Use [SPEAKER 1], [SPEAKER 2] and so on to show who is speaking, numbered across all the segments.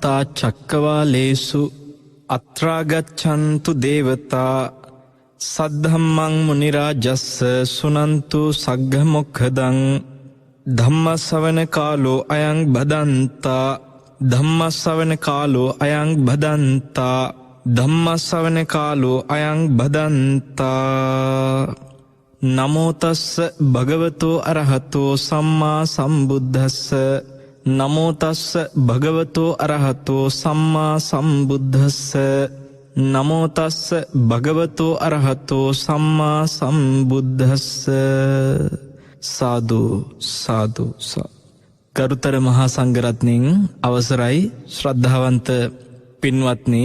[SPEAKER 1] සමන්තා චක්කවාලේසු අත්‍රාගච්ඡන්තු දේවතා සද්ධම්මං මුනි රාජස්ස සුනන්තු සග්ග මොක්ඛදං ධම්මස්සවන කාලෝ අයං බදන්තා ධම්මස්සවන කාලෝ අයං බදන්තා ධම්මස්සවන කාලෝ අයං බදන්තා නමෝ තස්ස භගවතෝ අරහතෝ සම්මා සම්බුද්දස්ස නමෝ තස්ස භගවතෝ අරහතෝ සම්මා සම්බුද්දස්ස නමෝ තස්ස භගවතෝ අරහතෝ සම්මා සම්බුද්දස්ස සාදු සාදු කරුතර මහා සංඝරත්නයන් අවසරයි ශ්‍රද්ධාවන්ත පින්වත්නි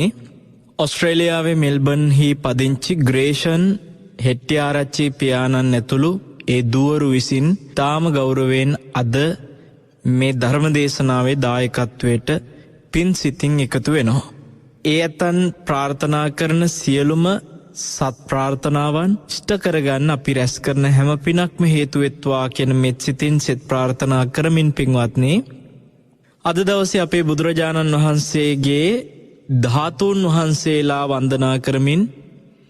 [SPEAKER 1] ඔස්ට්‍රේලියාවේ මෙල්බර්න්හි පදිංචි ග්‍රේෂන් හෙට්ටිආරච්චි පියාණන් ඇතුළු ඒ දුවරු විසින් තාම ගෞරවයෙන් අද මේ ධර්ම දේශනාවේ දායකත්වයට පින් සිතින් එකතු වෙනවා. ඒ ඇතන් ප්‍රාර්ථනා කරන සියලුම සත් ප්‍රාර්ථනාවන් ඉෂ්ට කරගන්න අපි රැස් කරන හැම පිනක්ම හේතු වෙත්වා කියන මෙත් සිතින් සෙත් ප්‍රාර්ථනා කරමින් පින්වත්නි අද දවසේ අපේ බුදුරජාණන් වහන්සේගේ ධාතුන් වහන්සේලා වන්දනා කරමින්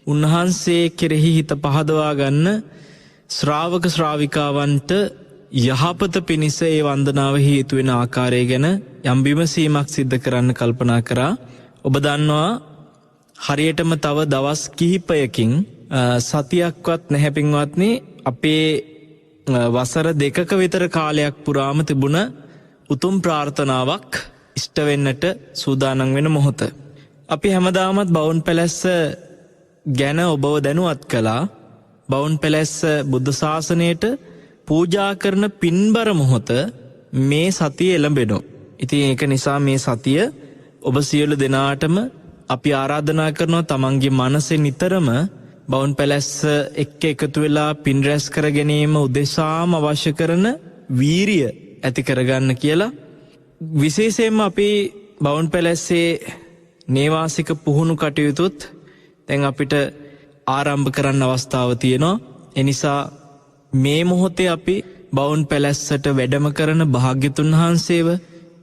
[SPEAKER 1] උන්වහන්සේ කෙරෙහි හිත පහදවා ගන්න ශ්‍රාවක ශ්‍රාවිකාවන්ට යහපත පිණිස ඒ වන්දනාව හේතු වෙන ආකාරය ගැන යම් විමසීමක් සිද්ධ කරන්න කල්පනා කරා. ඔබ දන්නවා හරියටම තව දවස් කිහිපයකින් සතියක්වත් නැහැ පින්වත්නි අපේ වසර 2ක විතර කාලයක් පුරාම තිබුණ උතුම් ප්‍රාර්ථනාවක් ඉෂ්ට වෙන්නට සූදානම් වෙන මොහොත. අපි හැමදාමත් බවුන් පැලැස්ස ගැන ඔබව දැනුවත් කළා. බවුන් පැලැස්ස බුද්ධ ශාසනයට පූජා කරන පින්බර මොහොත මේ සතිය එළඹෙනවා. ඉතින් ඒක නිසා මේ සතිය ඔබ සියලු දෙනාටම අපි ආරාධනා කරනවා තමන්ගේ මනසේ නිතරම බවුන් පැලැස්ස එක්ක එකතු වෙලා පින් රැස් කර ගැනීම උදෙසාම අවශ්‍ය කරන වීරිය ඇති කරගන්න කියලා. විශේෂයෙන්ම අපි බවුන් පැලැස්සේ නේවාසික පුහුණු කටයුතුත් දැන් අපිට ආරම්භ කරන්න අවස්ථාව තියෙනවා. එනිසා මේ මොහොතේ අපි බවුන් පැලැස්සට වැඩම කරන භාග්‍යතුන් වහන්සේව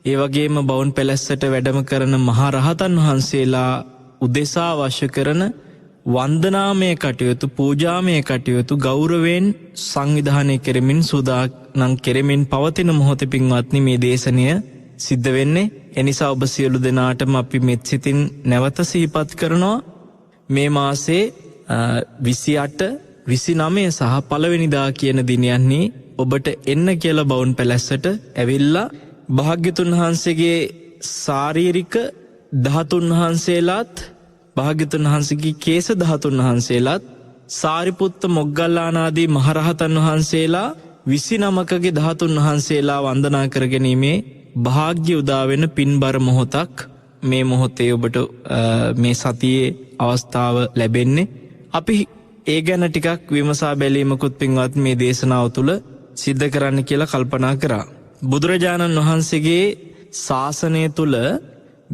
[SPEAKER 1] ඒ වගේම බවුන් පැලැස්සට වැඩම කරන මහා රහතන් වහන්සේලා උදෙසා අවශ්‍ය කරන වන්දනාමය කටයුතු පූජාමය කටයුතු ගෞරවයෙන් සංවිධානය කෙරෙමින් සූදානම් කෙරෙමින් පවතින මොහොතේ පින්වත්නි මේ දේශනය සිද්ධ වෙන්නේ. එනිසා ඔබ සියලු දෙනාටම අපි මෙත් සිතින් නැවත සිහිපත් කරනවා මේ මාසේ 28 29 සහ පළවෙනිදා කියන දිනයන්හි ඔබට එන්න කියලා බවුන් පැලැස්සට ඇවිල්ලා භාග්‍යතුන් වහන්සේගේ ශාරීරික ධාතුන් වහන්සේලාත් භාග්‍යතුන් වහන්සේගේ කේශ ධාතුන් වහන්සේලාත් සාරිපුත්ත මොග්ගල්ලාන ආදී මහරහතන් වහන්සේලා 29කගේ ධාතුන් වහන්සේලා වන්දනා කර ගැනීමේ භාග්‍ය උදා වෙන පින්බර මොහොතක් මේ මොහොතේ ඔබට මේ සතියේ අවස්ථාව ලැබෙන්නේ. අපි ඒ ගැන ටිකක් විමසා බැලීමකුත් පින්වත් මේ දේශනාව තුළ සිද්ධ කරන්න කියලා කල්පනා කරා. බුදුරජාණන් වහන්සේගේ ශාසනය තුළ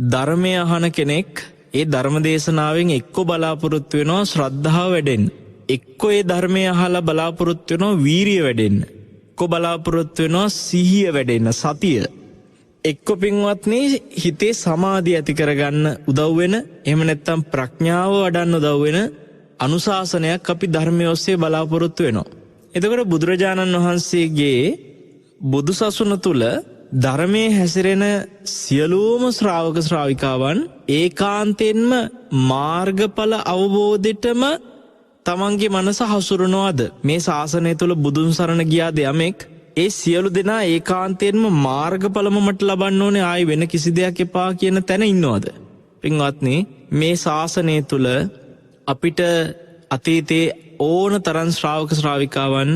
[SPEAKER 1] ධර්මය අහන කෙනෙක් ඒ ධර්ම දේශනාවෙන් එක්ක බලාපොරොත්තු වෙනවා ශ්‍රද්ධාව වැඩෙන්න. එක්ක ඒ ධර්මය අහලා බලාපොරොත්තු වෙනවා වීරිය වැඩෙන්න. එක්ක බලාපොරොත්තු වෙනවා සිහිය වැඩෙන්න, සතිය. එක්ක පින්වත්නි හිතේ සමාධිය ඇති කරගන්න උදව් වෙන, එහෙම නැත්නම් ප්‍රඥාව වඩන්න උදව් වෙන අනුශාසනයක් අපි ධර්මයේ ඔස්සේ බලාපොරොත්තු වෙනවා. එතකොට බුදුරජාණන් වහන්සේගේ බුදුසසුන තුල ධර්මයේ හැසිරෙන සියලුම ශ්‍රාවක ශ්‍රාවිකාවන් ඒකාන්තයෙන්ම මාර්ගඵල අවබෝධෙටම තමන්ගේ මනස හසුරනවාද? මේ ශාසනය තුල බුදුන් සරණ ගියාද යමෙක් ඒ සියලු දෙනා ඒකාන්තයෙන්ම මාර්ගඵලමට ලබන්න ඕනේ, ආයි වෙන කිසි දෙයක් එපා කියන තැන ඉන්නවද? පින්වත්නි මේ ශාසනය තුල අපිට අතීතයේ ඕන තරම් ශ්‍රාවක ශ්‍රාවිකාවන්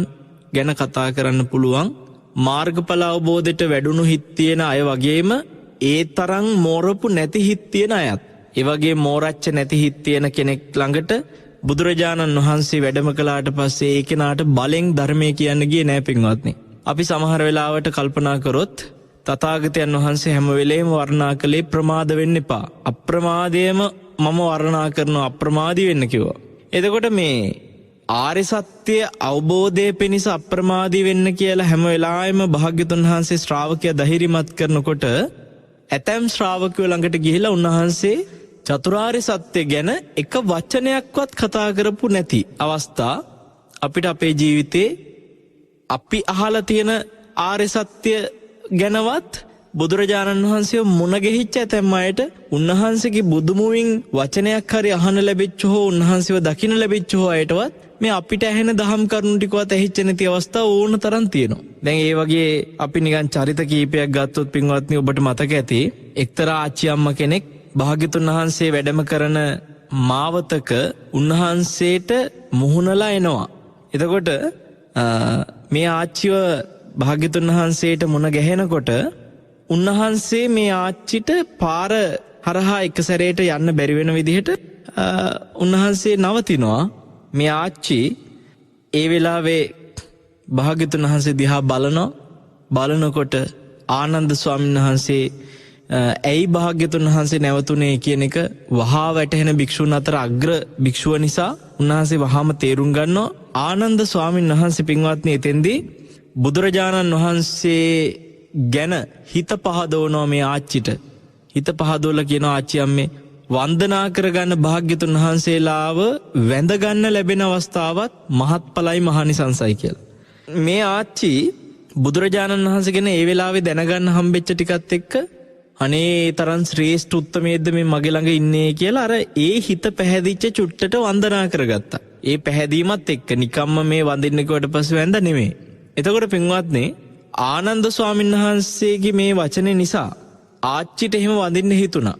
[SPEAKER 1] ගැන කතා කරන්න පුළුවන්. මාර්ගඵල අවබෝධයට වැඩුණු හිත් තියෙන අය වගේම ඒ තරම් මෝරපු නැති හිත් තියෙන අයත්, ඒ වගේ මෝරච්ච නැති හිත් තියෙන කෙනෙක් ළඟට බුදුරජාණන් වහන්සේ වැඩම කළාට පස්සේ ඒ කෙනාට බලෙන් ධර්මයේ කියන්න ගියේ නෑ පින්වත්නි. අපි සමහර වෙලාවට කල්පනා කරොත් තථාගතයන් වහන්සේ හැම වෙලේම වර්ණනා කළේ ප්‍රමාද වෙන්න එපා, අප්‍රමාදයේම මම වර්ණනා කරනවා, අප්‍රමාදී වෙන්න කිව්වා. එතකොට මේ ආර්ය සත්‍ය අවබෝධය පිණිස අප්‍රමාදී වෙන්න කියලා හැම වෙලාවෙම භාග්‍යතුන් වහන්සේ ශ්‍රාවකයා ධෛර්යමත් කරනකොට ඇතැම් ශ්‍රාවකයෝ ළඟට ගිහිලා උන්වහන්සේ චතුරාර්ය සත්‍ය ගැන එක වචනයක්වත් කතා කරපු නැති අවස්ථා අපිට අපේ ජීවිතේ අපි අහලා තියෙන ආර්ය සත්‍ය ගැනවත් බුදුරජාණන් වහන්සේ මුණ ගැහිච්ච ඇතැම් අයට උන්වහන්සේගේ බුදුමුවින් වචනයක් හරි අහන්න ලැබිච්ච හෝ උන්වහන්සේව දකින්න ලැබිච්ච හෝ අයටවත් මේ අපිට ඇහෙන දහම් කරුණු ටිකවත් ඇහිච්ච නැති අවස්ථා ඕන තරම් තියෙනවා. දැන් ඒ වගේ අපි නිකන් චරිත කීපයක් ගත්තොත් පින්වත්නි ඔබට මතක ඇති එක්තරා ආච්චි අම්මා කෙනෙක් භාග්‍යතුන් වහන්සේ වැඩම කරන මාවතක උන්වහන්සේට මුහුණලා එනවා. එතකොට මේ ආච්චිව භාග්‍යතුන් වහන්සේට මුණ ගැහෙනකොට උන්වහන්සේ මේ ආච්චිට පාර හරහා එක සැරේට යන්න බැරි වෙන විදිහට උන්වහන්සේ නවතිනවා. මේ ආච්චි ඒ වෙලාවේ භාග්‍යතුන් වහන්සේ දිහා බලනකොට ආනන්ද ස්වාමීන් වහන්සේ ඇයි භාග්‍යතුන් වහන්සේ නැවතුනේ කියන එක වහා වැටහෙන භික්ෂුන් අතර අග්‍ර භික්ෂුව නිසා උන්වහන්සේ වහාම තේරුම් ගන්නවා. ආනන්ද ස්වාමීන් වහන්සේ පින්වත්නි එතෙන්දී බුදුරජාණන් වහන්සේ ගැන හිත පහදවනවා මේ ආච්චිට. හිත පහදවලා කියනවා ආච්චි අම්මේ වන්දනා කරගන්න භාග්‍යතුන් වහන්සේලාව වැඳගන්න ලැබෙන අවස්ථාවත් මහත්ඵලයි මහානිසංසයි කියලා. මේ ආච්චි බුදුරජාණන් වහන්සේ ගැන ඒ වෙලාවේ දැනගන්න හම්බෙච්ච ටිකත් එක්ක අනේ තරම් ශ්‍රේෂ්ඨ උත්තමයේද මේ මගේ ළඟ ඉන්නේ කියලා අර ඒ හිත පැහැදිච්ච චුට්ටට වන්දනා කරගත්තා. ඒ පැහැදීමත් එක්ක නිකම්ම මේ වඳින්න කිව්වට පස්සේ වැඳ නෙමෙයි. එතකොට පින්වත්නි ආනන්ද ස්වාමීන් වහන්සේගේ මේ වචනේ නිසා ආච්චිට එහෙම වඳින්න හිතුණා.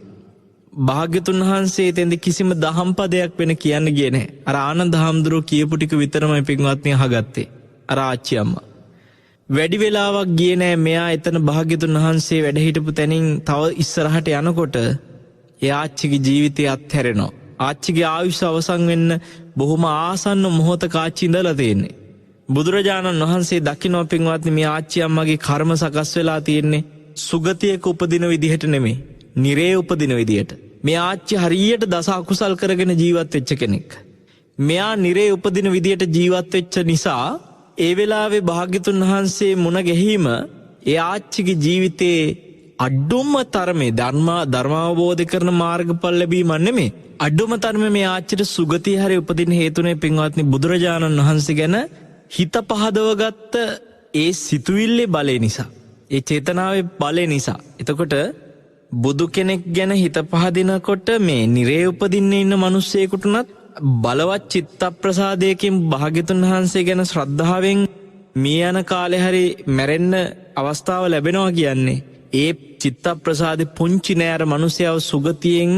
[SPEAKER 1] භාග්‍යතුන් වහන්සේ එතෙන්ද කිසිම දහම් පදයක් වෙන කියන්න ගියේ නැහැ. අර ආනන්ද හාමුදුරුවෝ කියපු ටික විතරමයි පින්වත්නි අහගත්තේ. අර ආච්චි අම්මා වැඩි වෙලාවක් ගියේ නැහැ. මෙයා එතන භාග්‍යතුන් වහන්සේ වැඩ හිටපු තැනින් තව ඉස්සරහට යනකොට ඒ ආච්චිගේ ජීවිතය අත්හැරෙනවා. ආච්චිගේ ආයුෂ අවසන් වෙන්න බොහොම ආසන්න මොහොතක ආච්චි ඉඳලා තියෙන්නේ. බුදුරජාණන් වහන්සේ දකින්න පින්වත්නි මේ ආච්චි අම්මගේ කර්ම සකස් වෙලා තියෙන්නේ සුගතියක උපදින විදිහට නෙමෙයි. නිරේ උපදින විදියට. මේ ආච්චි හරියට දස අකුසල් කරගෙන ජීවත් වෙච්ච කෙනෙක්. මෙයා නිරේ උපදින විදියට ජීවත් වෙච්ච නිසා ඒ වෙලාවේ භාග්‍යතුන් වහන්සේ මුණ ගැහිම ඒ ආච්චිගේ ජීවිතේ අඩුම තරමේ ධර්මාවබෝධ කරන මාර්ගඵල ලැබීම නෙමෙයි. අඩුම තරමේ මේ ආච්චිට සුගතිය හරි උපදින හේතුනේ පින්වත්නි බුදුරජාණන් වහන්සේ ගැන හිත පහදවගත්ත ඒ සිතුවිල්ලේ බලය නිසා. ඒ චේතනාවේ බලය නිසා. එතකොට බුදු කෙනෙක් ගැන හිත පහදිනකොට මේ නිරේ උපදින්න ඉන්න මිනිස්සෙකුට උනත් බලවත් චිත්ත ප්‍රසාදයකින් භාග්‍යතුන් වහන්සේ ගැන ශ්‍රද්ධාවෙන් මේ යන කාලේ හරි මැරෙන්න අවස්ථාව ලැබෙනවා කියන්නේ ඒ චිත්ත ප්‍රසාදේ පුංචි නෑ අර මිනිසයව සුගතියෙන්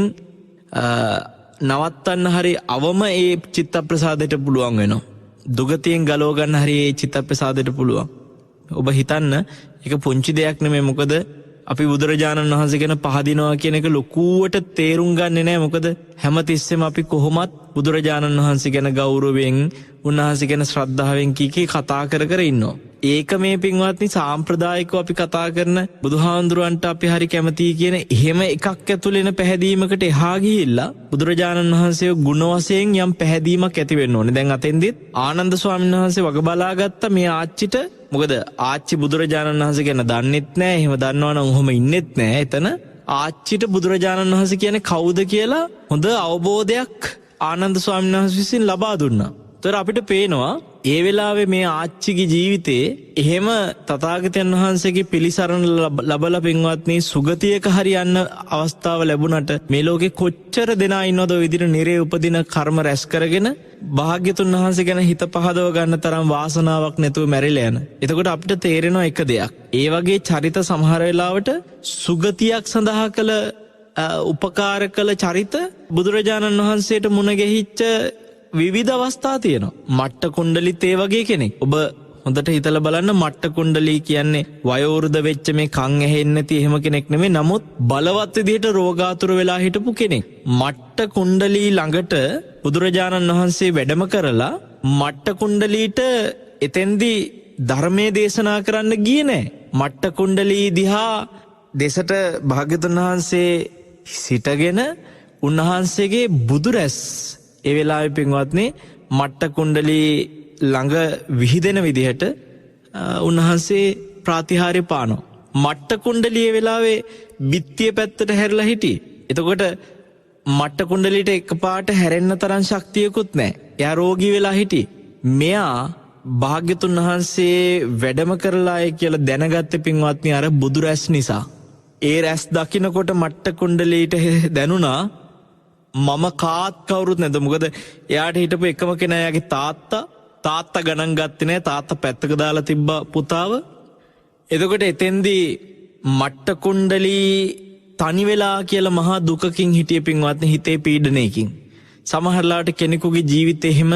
[SPEAKER 1] නවත්තන්න හරි අවම ඒ චිත්ත ප්‍රසාදයට පුළුවන් වෙනවා. දුගතියෙන් ගලව ගන්න හරි ඒ චිත්ත ප්‍රසාදයට පුළුවන්. ඔබ හිතන්න ඒක පුංචි දෙයක් නෙමෙයි. මොකද අපි බුදුරජාණන් වහන්සේ ගැන පහදිනවා කියන එක ලොකුවට තේරුම් ගන්නේ නැහැ. මොකද හැමතිස්සෙම අපි කොහොමත් බුදුරජාණන් වහන්සේ ගැන ගෞරවයෙන් උන්වහන්සේ ගැන ශ්‍රද්ධාවෙන් කීකී කතා කර ඉන්නවා. ඒක මේ පින්වත්නි සාම්ප්‍රදායිකව අපි කතා කරන බුදුහාඳුරන්ට අපි හරි කැමතියි කියන එහෙම එකක් ඇතුළේ එන පැහැදීමකට එහා ගිහිල්ලා බුදුරජාණන් වහන්සේ ගුණ වශයෙන් යම් පැහැදීමක් ඇති වෙන්න ඕනේ. දැන් අතෙන්දිත් ආනන්ද ස්වාමීන් වහන්සේ වග බලාගත්ත මේ ආච්චිට. මොකද ආච්චි බුදුරජාණන් වහන්සේ ගැන දන්නෙත් නෑ. එහෙම දන්නවනම් ඔහොම ඉන්නෙත් නෑ. එතන ආච්චිට බුදුරජාණන් වහන්සේ කියන්නේ කවුද කියලා හොඳ අවබෝධයක් ආනන්ද ස්වාමීන් වහන්සේ විසින් ලබා දුන්නා. ඒතර අපිට පේනවා ඒ වෙලාවේ මේ ආච්චිගේ ජීවිතේ එහෙම තථාගතයන් වහන්සේගේ පිළිසරණ ලැබලා පින්වත්නි සුගතියක හරියන්න අවස්ථාව ලැබුණට මේ ලෝකේ කොච්චර දෙනා ඉන්නවද ඔය විදිහට නිරේ උපදින කර්ම රැස් කරගෙන භාග්‍යතුන් වහන්සේ ගැන හිත පහදව ගන්න තරම් වාසනාවක් නැතුව මැරිලා යන. එතකොට අපිට තේරෙනවා එක දෙයක්. ඒ වගේ චරිත සමහර වෙලාවට සුගතියක් සඳහා කළ උපකාර කළ චරිත බුදුරජාණන් වහන්සේට මුණ ගැහිච්ච විවිධ අවස්ථා තියෙනවා. මට්ට කුණ්ඩලිත් ඒ වගේ කෙනෙක්. ඔබ හොඳට හිතලා බලන්න මට්ට කුණ්ඩලී කියන්නේ වයෝවෘද්ධ වෙච්ච මේ කන් ඇහෙන්නේ නැති එහෙම කෙනෙක් නෙමෙයි. නමුත් බලවත් විදිහට රෝගාතුර වෙලා හිටපු කෙනෙක්. මට්ට කුණ්ඩලී ළඟට බුදුරජාණන් වහන්සේ වැඩම කරලා මට්ට කුණ්ඩලීට එතෙන්දී ධර්මයේ දේශනා කරන්න ගියේ නෑ. මට්ට කුණ්ඩලී දිහා දෙසට භාග්‍යතුන් වහන්සේ සිටගෙන උන්වහන්සේගේ බුදුරැස් ඒ වෙලාවේ පින්වත්නි මට්ට කුණ්ඩලී ළඟ විහිදෙන විදිහට උන්වහන්සේ ප්‍රාතිහාර්ය පානවා. මට්ට කුණ්ඩලිය වෙලාවේ බිත්තිය පැත්තට හැරිලා හිටියේ. එතකොට මට්ට කුණ්ඩලියට එකපාරට හැරෙන්න තරම් ශක්තියකුත් නැහැ. එයා රෝගී වෙලා හිටියේ. මෙයා භාග්‍යතුන් වහන්සේ වැඩම කරලායි කියලා දැනගත්තේ පින්වත්නි අර බුදු රැස් නිසා. ඒ රැස් දකින්නකොට මට්ට කුණ්ඩලියට දැනුණා මම කාත් කවුරුත් නැද. මොකද එයාට හිටපු එකම කෙනා එයාගේ තාත්තා ගණන් ගත්තේ නැහැ. තාත්තා පැත්තක දාලා තිබ්බා පුතාව. එතකොට එතෙන්දී මට්ට කුණ්ඩලී තනි වෙලා කියලා මහා දුකකින් හිටිය පින්වත්නි, හිතේ පීඩනයකින්. සමහරලාට කෙනෙකුගේ ජීවිතේ එහෙම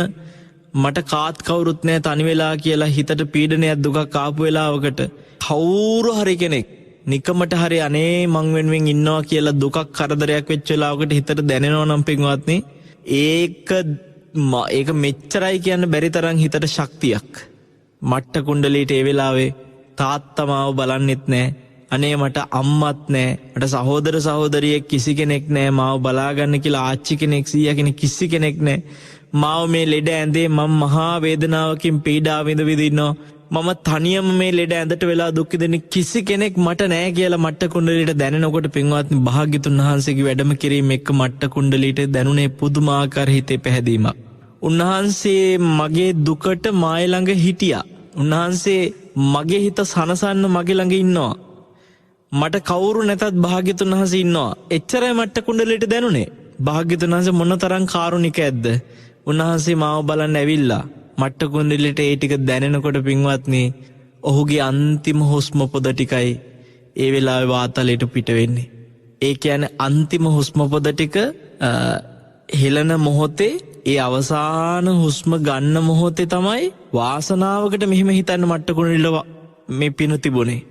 [SPEAKER 1] මට කාත් කවුරුත් නැහැ තනි වෙලා කියලා හිතට පීඩනයක් දුකක් ආපු වෙලාවකට කවුරු හරි කෙනෙක් නිකමට හරි අනේ මං වෙනුවෙන් ඉන්නවා කියලා දුකක් කරදරයක් වෙච්ච වෙලාවකට හිතට දැනෙනවා නම් පින්වත්නි, ඒක මෙච්චරයි කියන්න බැරි තරම් හිතට ශක්තියක්. මට්ට කුණ්ඩලීට ඒ වෙලාවේ තාත්තා මාව බලන්නෙත් නැහැ. අනේ මට අම්මත් නැහැ, මට සහෝදර සහෝදරියෙක් කිසි කෙනෙක් නැහැ, මාව බලාගන්න කියලා ආච්චි කෙනෙක් සීයා කෙනෙක් කිසි කෙනෙක් නැහැ. මාව මේ ලෙඩ ඇඳේ මම මහා වේදනාවකින් පීඩා විඳ ඉන්නවා. මම තනියම මේ ලෙඩ ඇඳට වෙලා දුක් විඳින කිසි කෙනෙක් මට නැහැ කියලා මට්ට කුණ්ඩලීට දැනෙනකොට පින්වත්නි, භාග්‍යතුන් වහන්සේගේ වැඩම කිරීම එක්ක මට්ට කුණ්ඩලීට දැනුනේ පුදුමාකාර හිතේ පැහැදීමක්. උන්වහන්සේ මගේ දුකට මාය ළඟ හිටියා. උන්වහන්සේ මගේ හිත සනසන්න මගේ ළඟ ඉන්නවා. මට කවුරු නැතත් භාග්‍යතුන් වහන්සේ ඉන්නවා. එච්චරයි මට්ට කුණ්ඩලීට දැනුනේ. භාග්‍යතුන් වහන්සේ මොන තරම් කාරුණිකයක්ද. උන්වහන්සේ මාව බලන්න ඇවිල්ලා මට්ට කුණ්ඩලීට ඒ ටික දැනෙනකොට පින්වත්නි, ඔහුගේ අන්තිම හුස්ම පොද ටිකයි ඒ වෙලාවේ වාතලයට පිට වෙන්නේ. ඒ කියන්නේ අන්තිම හුස්ම පොද ටික හෙලන මොහොතේ, ඒ අවසාන හුස්ම ගන්න මොහොතේ තමයි වාසනාවකට මෙහෙම හිතන්න මට්ට කුණ්ඩලීට මේ පින තිබුණේ.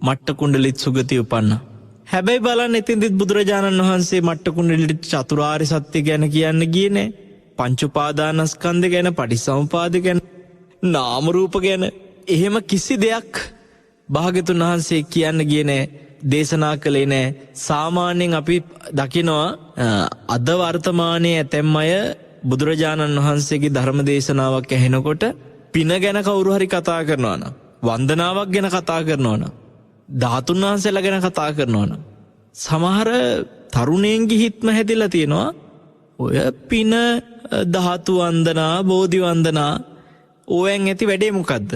[SPEAKER 1] මට්ට කුණ්ඩලිත් සුගතිය උපන්නා. හැබැයි බලන්න එතින්දිත් බුදුරජාණන් වහන්සේ මට්ට කුණ්ඩලිට චතුරාර්ය සත්‍ය ගැන කියන්න ගියේ නෑ. පංච උපාදානස්කන්ධ ගැන, පටිච්චසමුපාද ගැන, නාම රූප ගැන එහෙම කිසි දෙයක් භාග්‍යතුන් වහන්සේ කියන්න ගියේ නෑ, දේශනා කළේ නෑ. සාමාන්‍යයෙන් අපි දකිනවා අද වර්තමානයේ ඇතැම් අය බුදුරජාණන් වහන්සේගේ ධර්ම දේශනාවක් ඇහෙනකොට පින ගැන කවුරු හරි කතා කරනවා නම්, වන්දනාවක් ගැන කතා කරනවා නම්, ධාතුන් වහන්සේලා ගැන කතා කරනවා නම්, සමහර තරුණයන්ගේ හිත්ම හැදිලා තියෙනවා ඔය පින, ධාතු වන්දනා, බෝධි වන්දනා, ඕවෙන් ඇති වැඩේ මොකද්ද?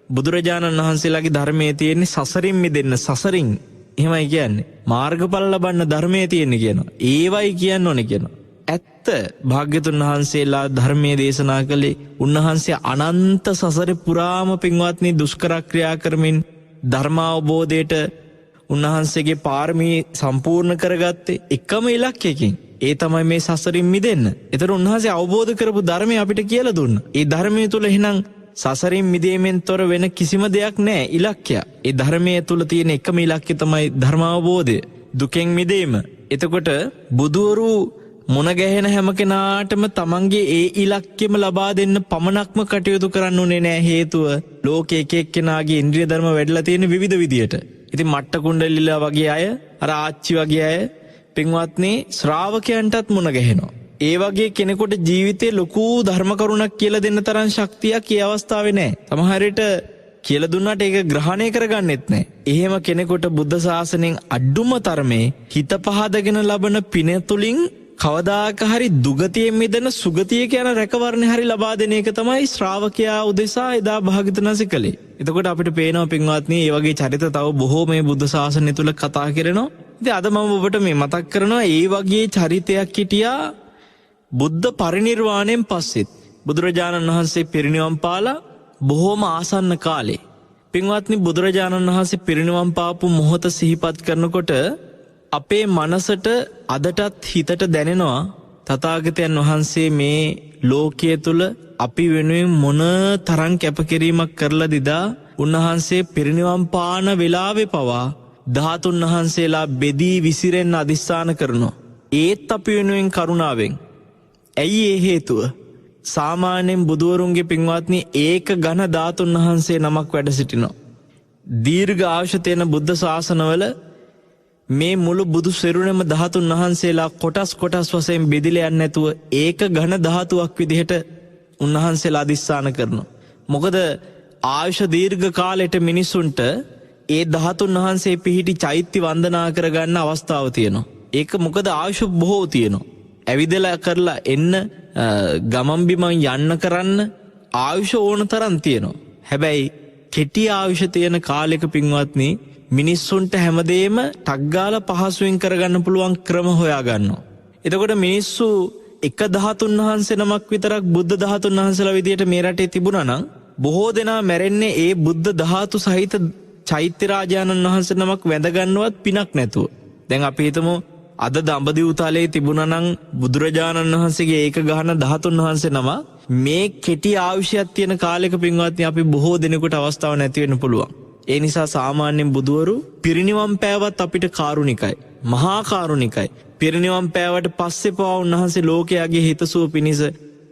[SPEAKER 1] බුදුරජාණන් වහන්සේලාගේ ධර්මයේ තියෙන්නේ සසරින් මිදෙන්න, සසරින් එහෙමයි කියන්නේ, මාර්ගඵල ලබන්න ධර්මයේ තියෙන්නේ කියනවා. ඒවයි කියන්න ඕනේ කියනවා. ඇත්ත භාග්‍යතුන් වහන්සේලා ධර්මයේ දේශනා කළේ උන්වහන්සේ අනන්ත සසරේ පුරාම පින්වත්නි දුෂ්කර ක්‍රියා කරමින් ධර්මාවබෝධයට උන්වහන්සේගේ පාරමී සම්පූර්ණ කරගත්තේ එකම ඉලක්කයකින්. ඒ තමයි මේ සසරින් මිදෙන්න. ඒතර උන්වහන්සේ අවබෝධ කරපු ධර්මය අපිට කියලා දුන්නා. ඒ ධර්මයේ තුල එහෙනම් සසරින් මිදීමෙන් තොර වෙන කිසිම දෙයක් නැහැ ඉලක්කය. ඒ ධර්මයේ තුල තියෙන එකම ඉලක්කය තමයි ධර්මාවබෝධය, දුකෙන් මිදීම. එතකොට බුදුවරු මුණ ගැහෙන හැම කෙනාටම තමන්ගේ ඒ ඉලක්කෙම ලබා දෙන්න පමණක්ම කටයුතු කරන්න උනේ නෑ. හේතුව ලෝකේ එක එක්කෙනාගේ ඉන්ද්‍රිය ධර්ම වැඩිලා තියෙන විවිධ විදියට. ඉතින් මට්ට කුණ්ඩලිලා වගේ අය, අර ආච්චි වගේ අය පින්වත්නි ශ්‍රාවකයන්ටත් මුණ ගැහෙනවා. ඒ වගේ කෙනෙකුට ජීවිතේ ලොකු ධර්ම කරුණක් කියලා දෙන්න තරම් ශක්තියක් ඒ අවස්ථාවේ නෑ. සමහර විට කියලා දුන්නාට ඒක ග්‍රහණය කරගන්නෙත් නෑ. එහෙම කෙනෙකුට බුද්ධ ශාසනයෙන් අඩුම තරමේ හිත පහදගෙන ලබන පින තුලින් කවදාක හරි දුගතියෙන් මිදෙන සුගතිය කියන රැකවරණය හරි ලබා දෙන එක තමයි ශ්‍රාවකයා උදෙසා එදා භාග්‍යවතුන් වහන්සේ කළේ. එතකොට අපිට පේනවා පින්වත්නි, මේ වගේ චරිත තව බොහෝ මේ බුද්ධ ශාසනය තුල කතා කරනවා. ඉතින් අද මම ඔබට මේ මතක් කරනවා ඒ වගේ චරිතයක් හිටියා බුද්ධ පරිනිර්වාණයෙන් පස්සෙත්. බුදුරජාණන් වහන්සේ පිරිනිවන් පාලා බොහෝම ආසන්න කාලේ. පින්වත්නි, බුදුරජාණන් වහන්සේ පිරිනිවන් පාපු මොහොත සිහිපත් කරනකොට අපේ මනසට අදටත් හිතට දැනෙනවා තථාගතයන් වහන්සේ මේ ලෝකයේ තුල අපි වෙනුවෙන් මොන තරම් කැපකිරීමක් කරලා දිදා උන්වහන්සේ පිරිනිවන් පාන වෙලාවේ පවා ධාතුන් වහන්සේලා බෙදී විසිරෙන්න අදිස්ථාන කරනවා. ඒත් අපි වෙනුවෙන් කරුණාවෙන්. ඇයි ඒ හේතුව? සාමාන්‍යයෙන් බුදුවරුන්ගේ පින්වත්නි ඒක ඝන ධාතුන් වහන්සේ නමක් වැඩ සිටිනවා. දීර්ඝ ආයුෂ තියෙන බුද්ධ ශාසනවල මේ මුළු බුදු සෙරුණෙම ධාතුන් වහන්සේලා කොටස් වශයෙන් බෙදිලා යන්නේ නැතුව ඒක ඝන ධාතුවක් විදිහට උන්වහන්සේලා අදිස්ථාන කරනවා. මොකද ආයුෂ දීර්ඝ කාලයට මිනිසුන්ට ඒ ධාතුන් වහන්සේ පිහිටි චෛත්‍ය වන්දනා කරගන්න අවස්ථාව තියෙනවා. ඒක මොකද ආයුෂ බොහෝ තියෙනවා. ඇවිදලා කරලා එන්න ගමන් බිමන් යන්න කරන්න ආයුෂ ඕන තරම් තියෙනවා. හැබැයි කෙටි ආයුෂ තියෙන කාලෙක පින්වත්නි මිනිස්සුන්ට හැමදේම ටග්ගාල පහසුවෙන් කරගන්න පුළුවන් ක්‍රම හොයා ගන්නවා. එතකොට මිනිස්සු එක ධාතුන් වහන්සේ නමක් විතරක් බුද්ධ ධාතුන් වහන්සේලා විදියට මේ රටේ තිබුණා නම් බොහෝ දෙනා මැරෙන්නේ ඒ බුද්ධ ධාතු සහිත චෛත්‍ය රාජානන් වහන්සේ නමක් වැඳගන්නවත් පිනක් නැතුව. දැන් අපි හිතමු අද දඹදිව් තලයේ තිබුණා නම් බුදුරජාණන් වහන්සේගේ ඒක ගහන ධාතුන් වහන්සේ නම මේ කෙටි ආයුෂයක් තියෙන කාලෙක පින්වත්නි අපි බොහෝ දෙනෙකුට අවස්ථාව නැති වෙන්න පුළුවන්. ඒ නිසා සාමාන්‍යයෙන් බුදුවරු පිරිනිවන් පෑවත් අපිට කාරුණිකයි. මහා කාරුණිකයි. පිරිනිවන් පෑවට පස්සේ පවා උන්වහන්සේ ලෝකයාගේ හිතසුව පිණිස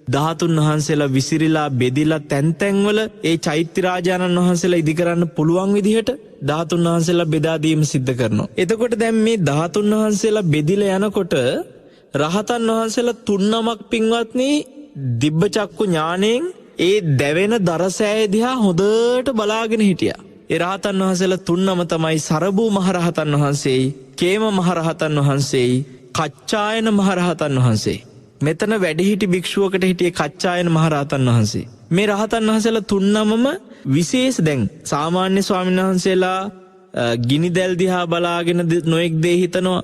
[SPEAKER 1] ධාතුන් වහන්සේලා විසිරිලා බෙදිලා තැන් තැන්වල ඒ චෛත්‍ය රාජානන් වහන්සේලා ඉදි කරන්න පුළුවන් විදිහට ධාතුන් වහන්සේලා බෙදා දීම සිද්ධ කරනවා. එතකොට දැන් මේ ධාතුන් වහන්සේලා බෙදිලා යනකොට රහතන් වහන්සේලා තුන් නමක් පින්වත්නි දිබ්බ චක්කු ඥාණයෙන් ඒ දැවෙන දරසෑය දිහා හොඳට බලාගෙන හිටියා. ඒ රහතන් වහන්සේලා තුන් නම තමයි සරබූ මහරහතන් වහන්සේයි, කේම මහරහතන් වහන්සේයි, කච්චායන මහරහතන් වහන්සේ. මෙතන වැඩිහිටි භික්ෂුවකට හිටියේ කච්චායන මහරහතන් වහන්සේ. මේ රහතන් වහන්සේලා තුන් නමම විශේෂ. දැන් සාමාන්‍ය ස්වාමීන් වහන්සේලා ගිනි දැල් දිහා බලාගෙන නොඑක් දේ හිතනවා,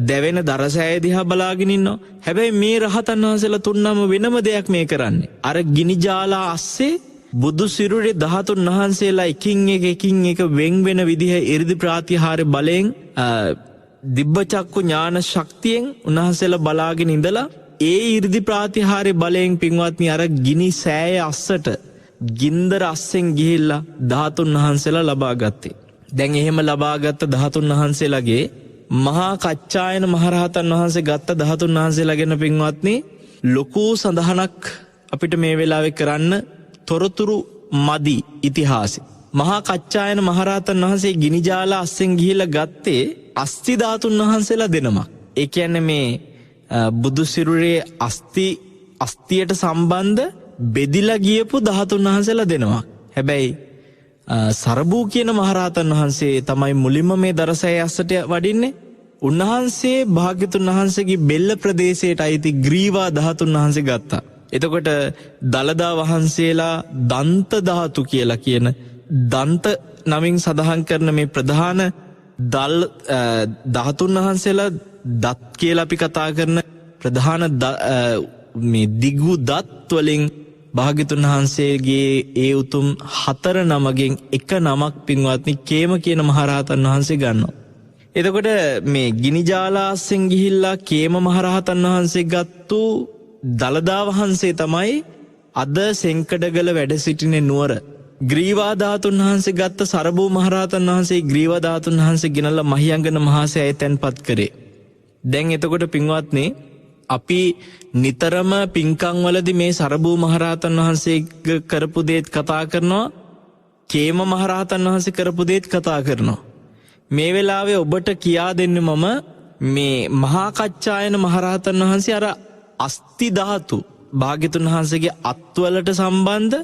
[SPEAKER 1] දැවෙන දරසෑය දිහා බලාගෙන ඉන්නවා. හැබැයි මේ රහතන් වහන්සේලා තුන් නම වෙනම දෙයක් මේ කරන්නේ. අර ගිනි ජාලා අස්සේ බුදු සිරුරේ ධාතුන් වහන්සේලා එකින් එක වෙන් වෙන විදිහ 이르දි ප්‍රාතිහාර්ය බලයෙන් දිබ්බ චක්කු ඥාන ශක්තියෙන් උන්වහන්සේලා බලාගෙන ඉඳලා ඒ 이르දි ප්‍රාතිහාර්ය බලයෙන් පින්වත්නි අර ගිනි සෑය අස්සට ගින්දර අස්සෙන් ගිහිල්ලා ධාතුන් වහන්සේලා ලබා ගත්තේ. දැන් එහෙම ලබාගත් ධාතුන් වහන්සේලාගේ මහා කච්චායන මහරහතන් වහන්සේ ගත්ත ධාතුන් වහන්සේලා ගැන පින්වත්නි ලොකු සඳහනක් අපිට මේ වෙලාවේ කරන්න තොරතුරු මදි ඉතිහාසෙ. මහා කච්චායන මහරහතන් වහන්සේ ගිනි ජාලා අස්සෙන් ගිහිල්ලා ගත්තේ අස්ති ධාතුන් වහන්සේලා දෙනමක්. ඒ කියන්නේ මේ බුදු සිරුරේ අස්තියට සම්බන්ධ බෙදිලා ගියපු ධාතුන් වහන්සේලා දෙනවා. හැබැයි සරබූ කියන මහරහතන් වහන්සේ තමයි මුලින්ම මේ දරසෑය අස්සට වඩින්නේ. උන්වහන්සේ භාග්‍යතුන් වහන්සේගේ බෙල්ල ප්‍රදේශයට අයිති ග්‍රීවා ධාතුන් වහන්සේ ගත්තා. එතකොට දලදා වහන්සේලා දන්ත ධාතු කියලා කියන දන්ත නමින් සඳහන් කරන මේ ප්‍රධාන ධාතුන් වහන්සේලා දත් කියලා අපි කතා කරන ප්‍රධාන මේ දිගු දත් වලින් භාග්‍යතුන් වහන්සේගේ ඒ උතුම් 4 නමකින් එක නමක් පින්වත්නි කේම කියන මහරහතන් වහන්සේ ගන්නවා. එතකොට මේ ගිනි ජාලාස්සෙන් ගිහිල්ලා කේම මහරහතන් වහන්සේ ගත්තු දලදා වහන්සේ තමයි අද සෙන්කඩගල වැඩ සිටින නුවර. ග්‍රීවා ධාතුන් වහන්සේ ගත්ත සරබූ මහරහතන් වහන්සේ ග්‍රීවා ධාතුන් වහන්සේ ගෙනල්ලා මහියංගන මහසෑය තැන්පත් කරේ. දැන් එතකොට පින්වත්නි අපි නිතරම පින්කම් වලදී මේ සරබූ මහරහතන් වහන්සේ කරපු දේත් කතා කරනවා, කේම මහරහතන් වහන්සේ කරපු දේත් කතා කරනවා. මේ වෙලාවේ ඔබට කියා දෙන්නේ මම මේ මහා කච්චායන මහරහතන් වහන්සේ අර අස්ති ධාතු භාග්‍යතුන් වහන්සේගේ අත්වලට සම්බන්ධ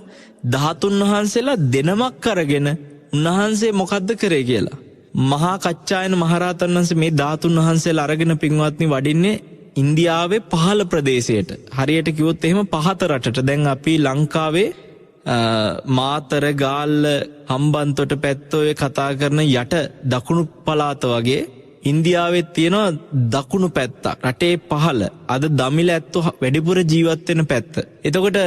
[SPEAKER 1] ධාතුන් වහන්සේලා දෙනමක් අරගෙන උන්වහන්සේ මොකද්ද කරේ කියලා. මහා කච්චායන මහරහතන් වහන්සේ මේ ධාතුන් වහන්සේලා අරගෙන පින්වත්නි වඩින්නේ ඉන්දියාවේ පහළ ප්‍රදේශයට. හරියට කිව්වොත් එහෙම පහත රටට. දැන් අපි ලංකාවේ මාතර ගාල්ල හම්බන්තොට පැත්ත ඔය කතා කරන යට දකුණු පළාත වගේ ඉන්දියාවෙත් තියෙනවා දකුණු පැත්ත. රටේ පහළ අද දමිළ ඇත්තෝ වැඩිපුර ජීවත් වෙන පැත්ත. එතකොට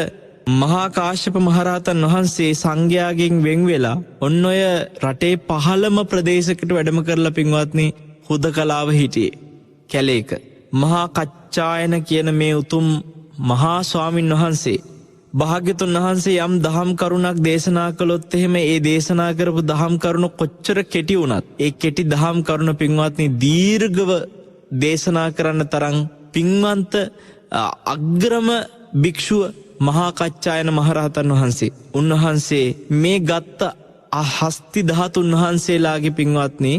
[SPEAKER 1] මහා කාශ්‍යප මහරහතන් වහන්සේ සංඝයාගෙන් වෙන් වෙලා ඔන්න ඔය රටේ පහළම ප්‍රදේශයකට වැඩම කරලා පින්වත්නි හුදකලාව හිටියේ කැලේක. මහා කච්චායන කියන මේ උතුම් මහා ස්වාමින් වහන්සේ භාග්‍යතුන් වහන්සේ යම් දහම් කරුණක් දේශනා කළොත් එහෙම ඒ දේශනා කරපු දහම් කරුණ කොච්චර කෙටි වුණත් ඒ කෙටි දහම් කරුණ පින්වත්නි දීර්ඝව දේශනා කරන්න තරම් පින්වන්ත අග්‍රම භික්ෂුව මහා කච්චායන මහරහතන් වහන්සේ. උන්වහන්සේ මේ ගත්ත හස්ති ධාතුන් වහන්සේලාගේ පින්වත්නි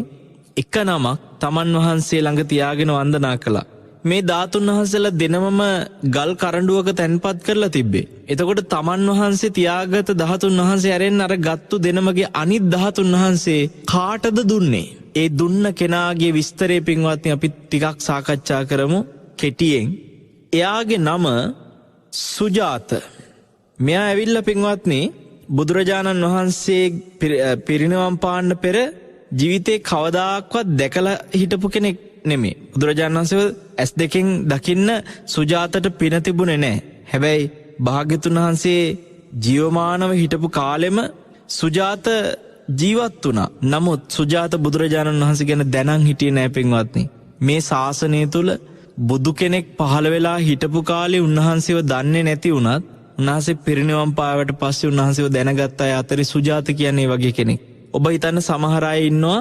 [SPEAKER 1] එක නමක් තමන් වහන්සේ ළඟ තියාගෙන වන්දනා කළා. මේ ධාතුන් වහන්සේලා දෙනමම ගල් කරඬුවක තැන්පත් කරලා තිබ්බේ. එතකොට තමන් වහන්සේ තියාගත ධාතුන් වහන්සේ ඇරෙන් අර ගත්තු දෙනමගේ අනිත් ධාතුන් වහන්සේ කාටද දුන්නේ? ඒ දුන්න කෙනාගේ විස්තරේ පින්වත්නි අපි ටිකක් සාකච්ඡා කරමු කෙටියෙන්. එයාගේ නම සුජාත. මෙයා ඇවිල්ලා පින්වත්නි බුදුරජාණන් වහන්සේ පිරිනිවන් පාන්න පෙර ජීවිතේ කවදාක්වත් දැකලා හිටපු කෙනෙක් නෙමේ. බුදුරජාණන් වහන්සේ ඇස් දෙකෙන් දකින්න සුජාතට පින තිබුණේ නැහැ. හැබැයි භාග්‍යතුන් වහන්සේ ජීවමානව හිටපු කාලෙම සුජාත ජීවත් වුණා. නමුත් සුජාත බුදුරජාණන් වහන්සේ ගැන දැනන් හිටියේ නැහැ පින්වත්නි. මේ ශාසනය තුල බුදු කෙනෙක් පහළ වෙලා හිටපු කාලේ උන්වහන්සේව දන්නේ නැති වුණත් උන්වහන්සේ පිරිනිවන් පාවට පස්සේ උන්වහන්සේව දැනගත්ත අය අතරේ සුජාත කියන්නේ වගේ කෙනෙක්. ඔබ හිතන්න සමහර අය ඉන්නවා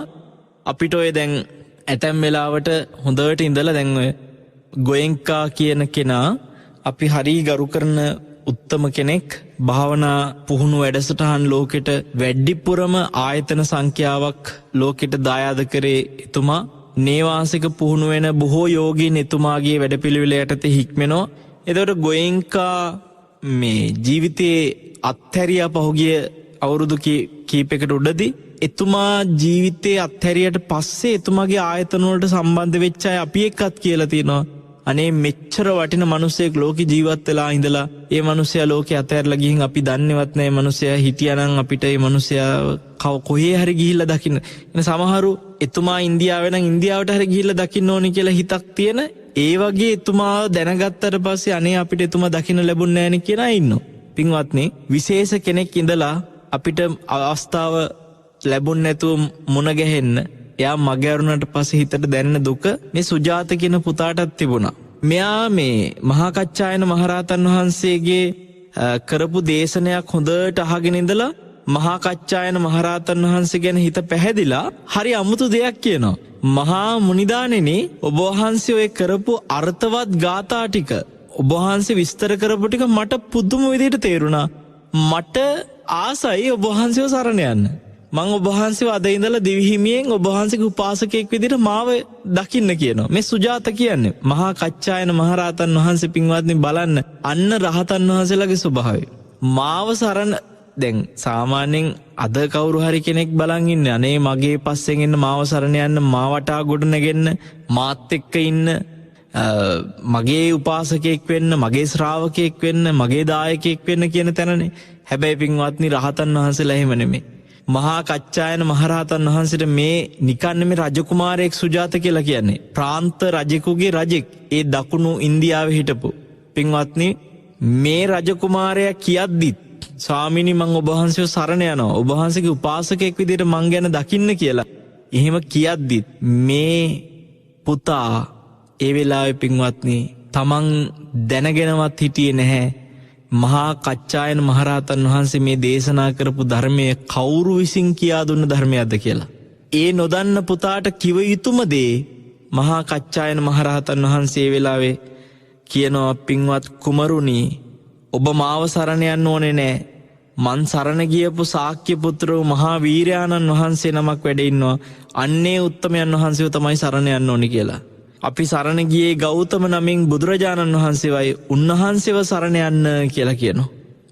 [SPEAKER 1] අපිට ඔය දැන් ඇතැම් වෙලාවට හොඳට ඉඳලා දැන් ඔය ගෝයෙන්කා කියන කෙනා අපි හරි ගරු කරන උත්තම කෙනෙක්. භාවනා පුහුණු වැඩසටහන් ලෝකෙට වැඩිපුරම ආයතන සංඛ්‍යාවක් ලෝකෙට දායාද කරේ එතුමා. නේවාසික පුහුණු වෙන බොහෝ යෝගීන් එතුමාගේ වැඩපිළිවෙල යටතේ හික්මෙනවා. එතකොට ගෝයෙන්කා මේ ජීවිතයේ අත්හැරියා පහුගිය අවුරුදු කීපයකට උඩදී එතුමා ජීවිතයේ අත්හැරියට පස්සේ එතුමාගේ ආයතන වලට සම්බන්ධ වෙච්ච අය අපි එක්කත් කියලා තියෙනවා. අනේ මෙච්චර වටින මිනිසෙක් ලෝකේ ජීවත් වෙලා ඉඳලා ඒ මිනිසයා ලෝකේ අතහැරලා ගිහින් අපි දන්නේවත් නැහැ. මිනිසයා හිටියානම් අපිට ඒ මිනිසයා කොහේ හරි ගිහිල්ලා දකින්න. එන සමහරු එතුමා ඉන්දියාවේ නම් ඉන්දියාවට හරි ගිහිල්ලා දකින්න ඕනි කියලා හිතක් තියෙන. ඒ වගේ එතුමා දැනගත්තට පස්සේ අනේ අපිට එතුමා දකින්න ලැබුණ නැහැ නේ කියන අය ඉන්නවා. පින්වත්නි විශේෂ කෙනෙක් ඉඳලා අපිට අවස්ථාව ලැබුණ නැතුව මුණ ගැහෙන්න එයා මගහැරුණාට පස්සේ හිතට දැනෙන දුක මේ සුජාත කියන පුතාටත් තිබුණා. මෙයා මේ මහා කච්චායන මහරහතන් වහන්සේගේ කරපු දේශනයක් හොඳට අහගෙන ඉඳලා මහා කච්චායන මහරහතන් වහන්සේ ගැන හිත පැහැදිලා හරි අමුතු දෙයක් කියනවා. මහා මුනිදානෙනි ඔබ වහන්සේ ඔය කරපු අර්ථවත් ගාථා ටික ඔබ වහන්සේ විස්තර කරපු ටික මට පුදුම විදිහට තේරුණා. මට ආසයි ඔබ වහන්සේව සරණ යන්න. මං ඔබ වහන්සේව අද ඉඳලා දිවිහිමියෙන් ඔබ වහන්සේගේ උපාසකයෙක් විදිහට මාව දකින්න කියනවා. මේ සුජාත කියන්නේ මහා කච්චායන මහරහතන් වහන්සේ පින්වත්නි බලන්න අන්න රහතන් වහන්සේලාගේ ස්වභාවය. මාව සරණ දැන් සාමාන්‍යයෙන් අද කවුරු හරි කෙනෙක් බලන් ඉන්නේ අනේ මගේ පස්සෙන් එන්න මාව සරණ යන්න මා වටා ගොඩ නැගෙන්න මාත් එක්ක ඉන්න මගේ උපාසකයෙක් වෙන්න මගේ ශ්‍රාවකයෙක් වෙන්න මගේ දායකයෙක් වෙන්න කියන තැනනේ. හැබැයි පින්වත්නි රහතන් වහන්සේලා එහෙම නෙමෙයි. මහා කච්චායන මහරහතන් වහන්සේට මේ නිකන් නෙමෙයි රජකුමාරයෙක් සුජාත කියලා කියන්නේ. ප්‍රාන්ත රජෙකුගේ රජෙක්. ඒ දකුණු ඉන්දියාවේ හිටපු. පින්වත්නි මේ රජකුමාරයා කියද්දිත් ස්වාමීනි මං ඔබ වහන්සේව සරණ යනවා. ඔබ වහන්සේගේ උපාසකයෙක් විදිහට මං ගැන දකින්න කියලා. එහෙම කියද්දිත් මේ පුතා ඒ වෙලාවේ පින්වත්නි තමන් දැනගෙනවත් හිටියේ නැහැ. මහා කච්චායන මහරහතන් වහන්සේ මේ දේශනා කරපු ධර්මය කවුරු විසින් කියා දුන්න ධර්මයක්ද කියලා. ඒ නොදන්න පුතාට කිව යුතුම දේ මහා කච්චායන මහරහතන් වහන්සේ වෙලාවේ කියනවා පින්වත් කුමරුනි ඔබ මාව සරණ යන්න ඕනේ නෑ. මන් සරණ ගියපු ශාක්‍ය පුත්‍ර වූ මහා වීරයාණන් වහන්සේ නමක් වැඩ ඉන්නවා. අන්නේ උත්තමයන් වහන්සේව තමයි සරණ යන්න ඕනේ කියලා. අපි සරණ ගියේ ගෞතම නමින් බුදුරජාණන් වහන්සේවයි උන්වහන්සේව සරණ යන්න කියලා කියනවා.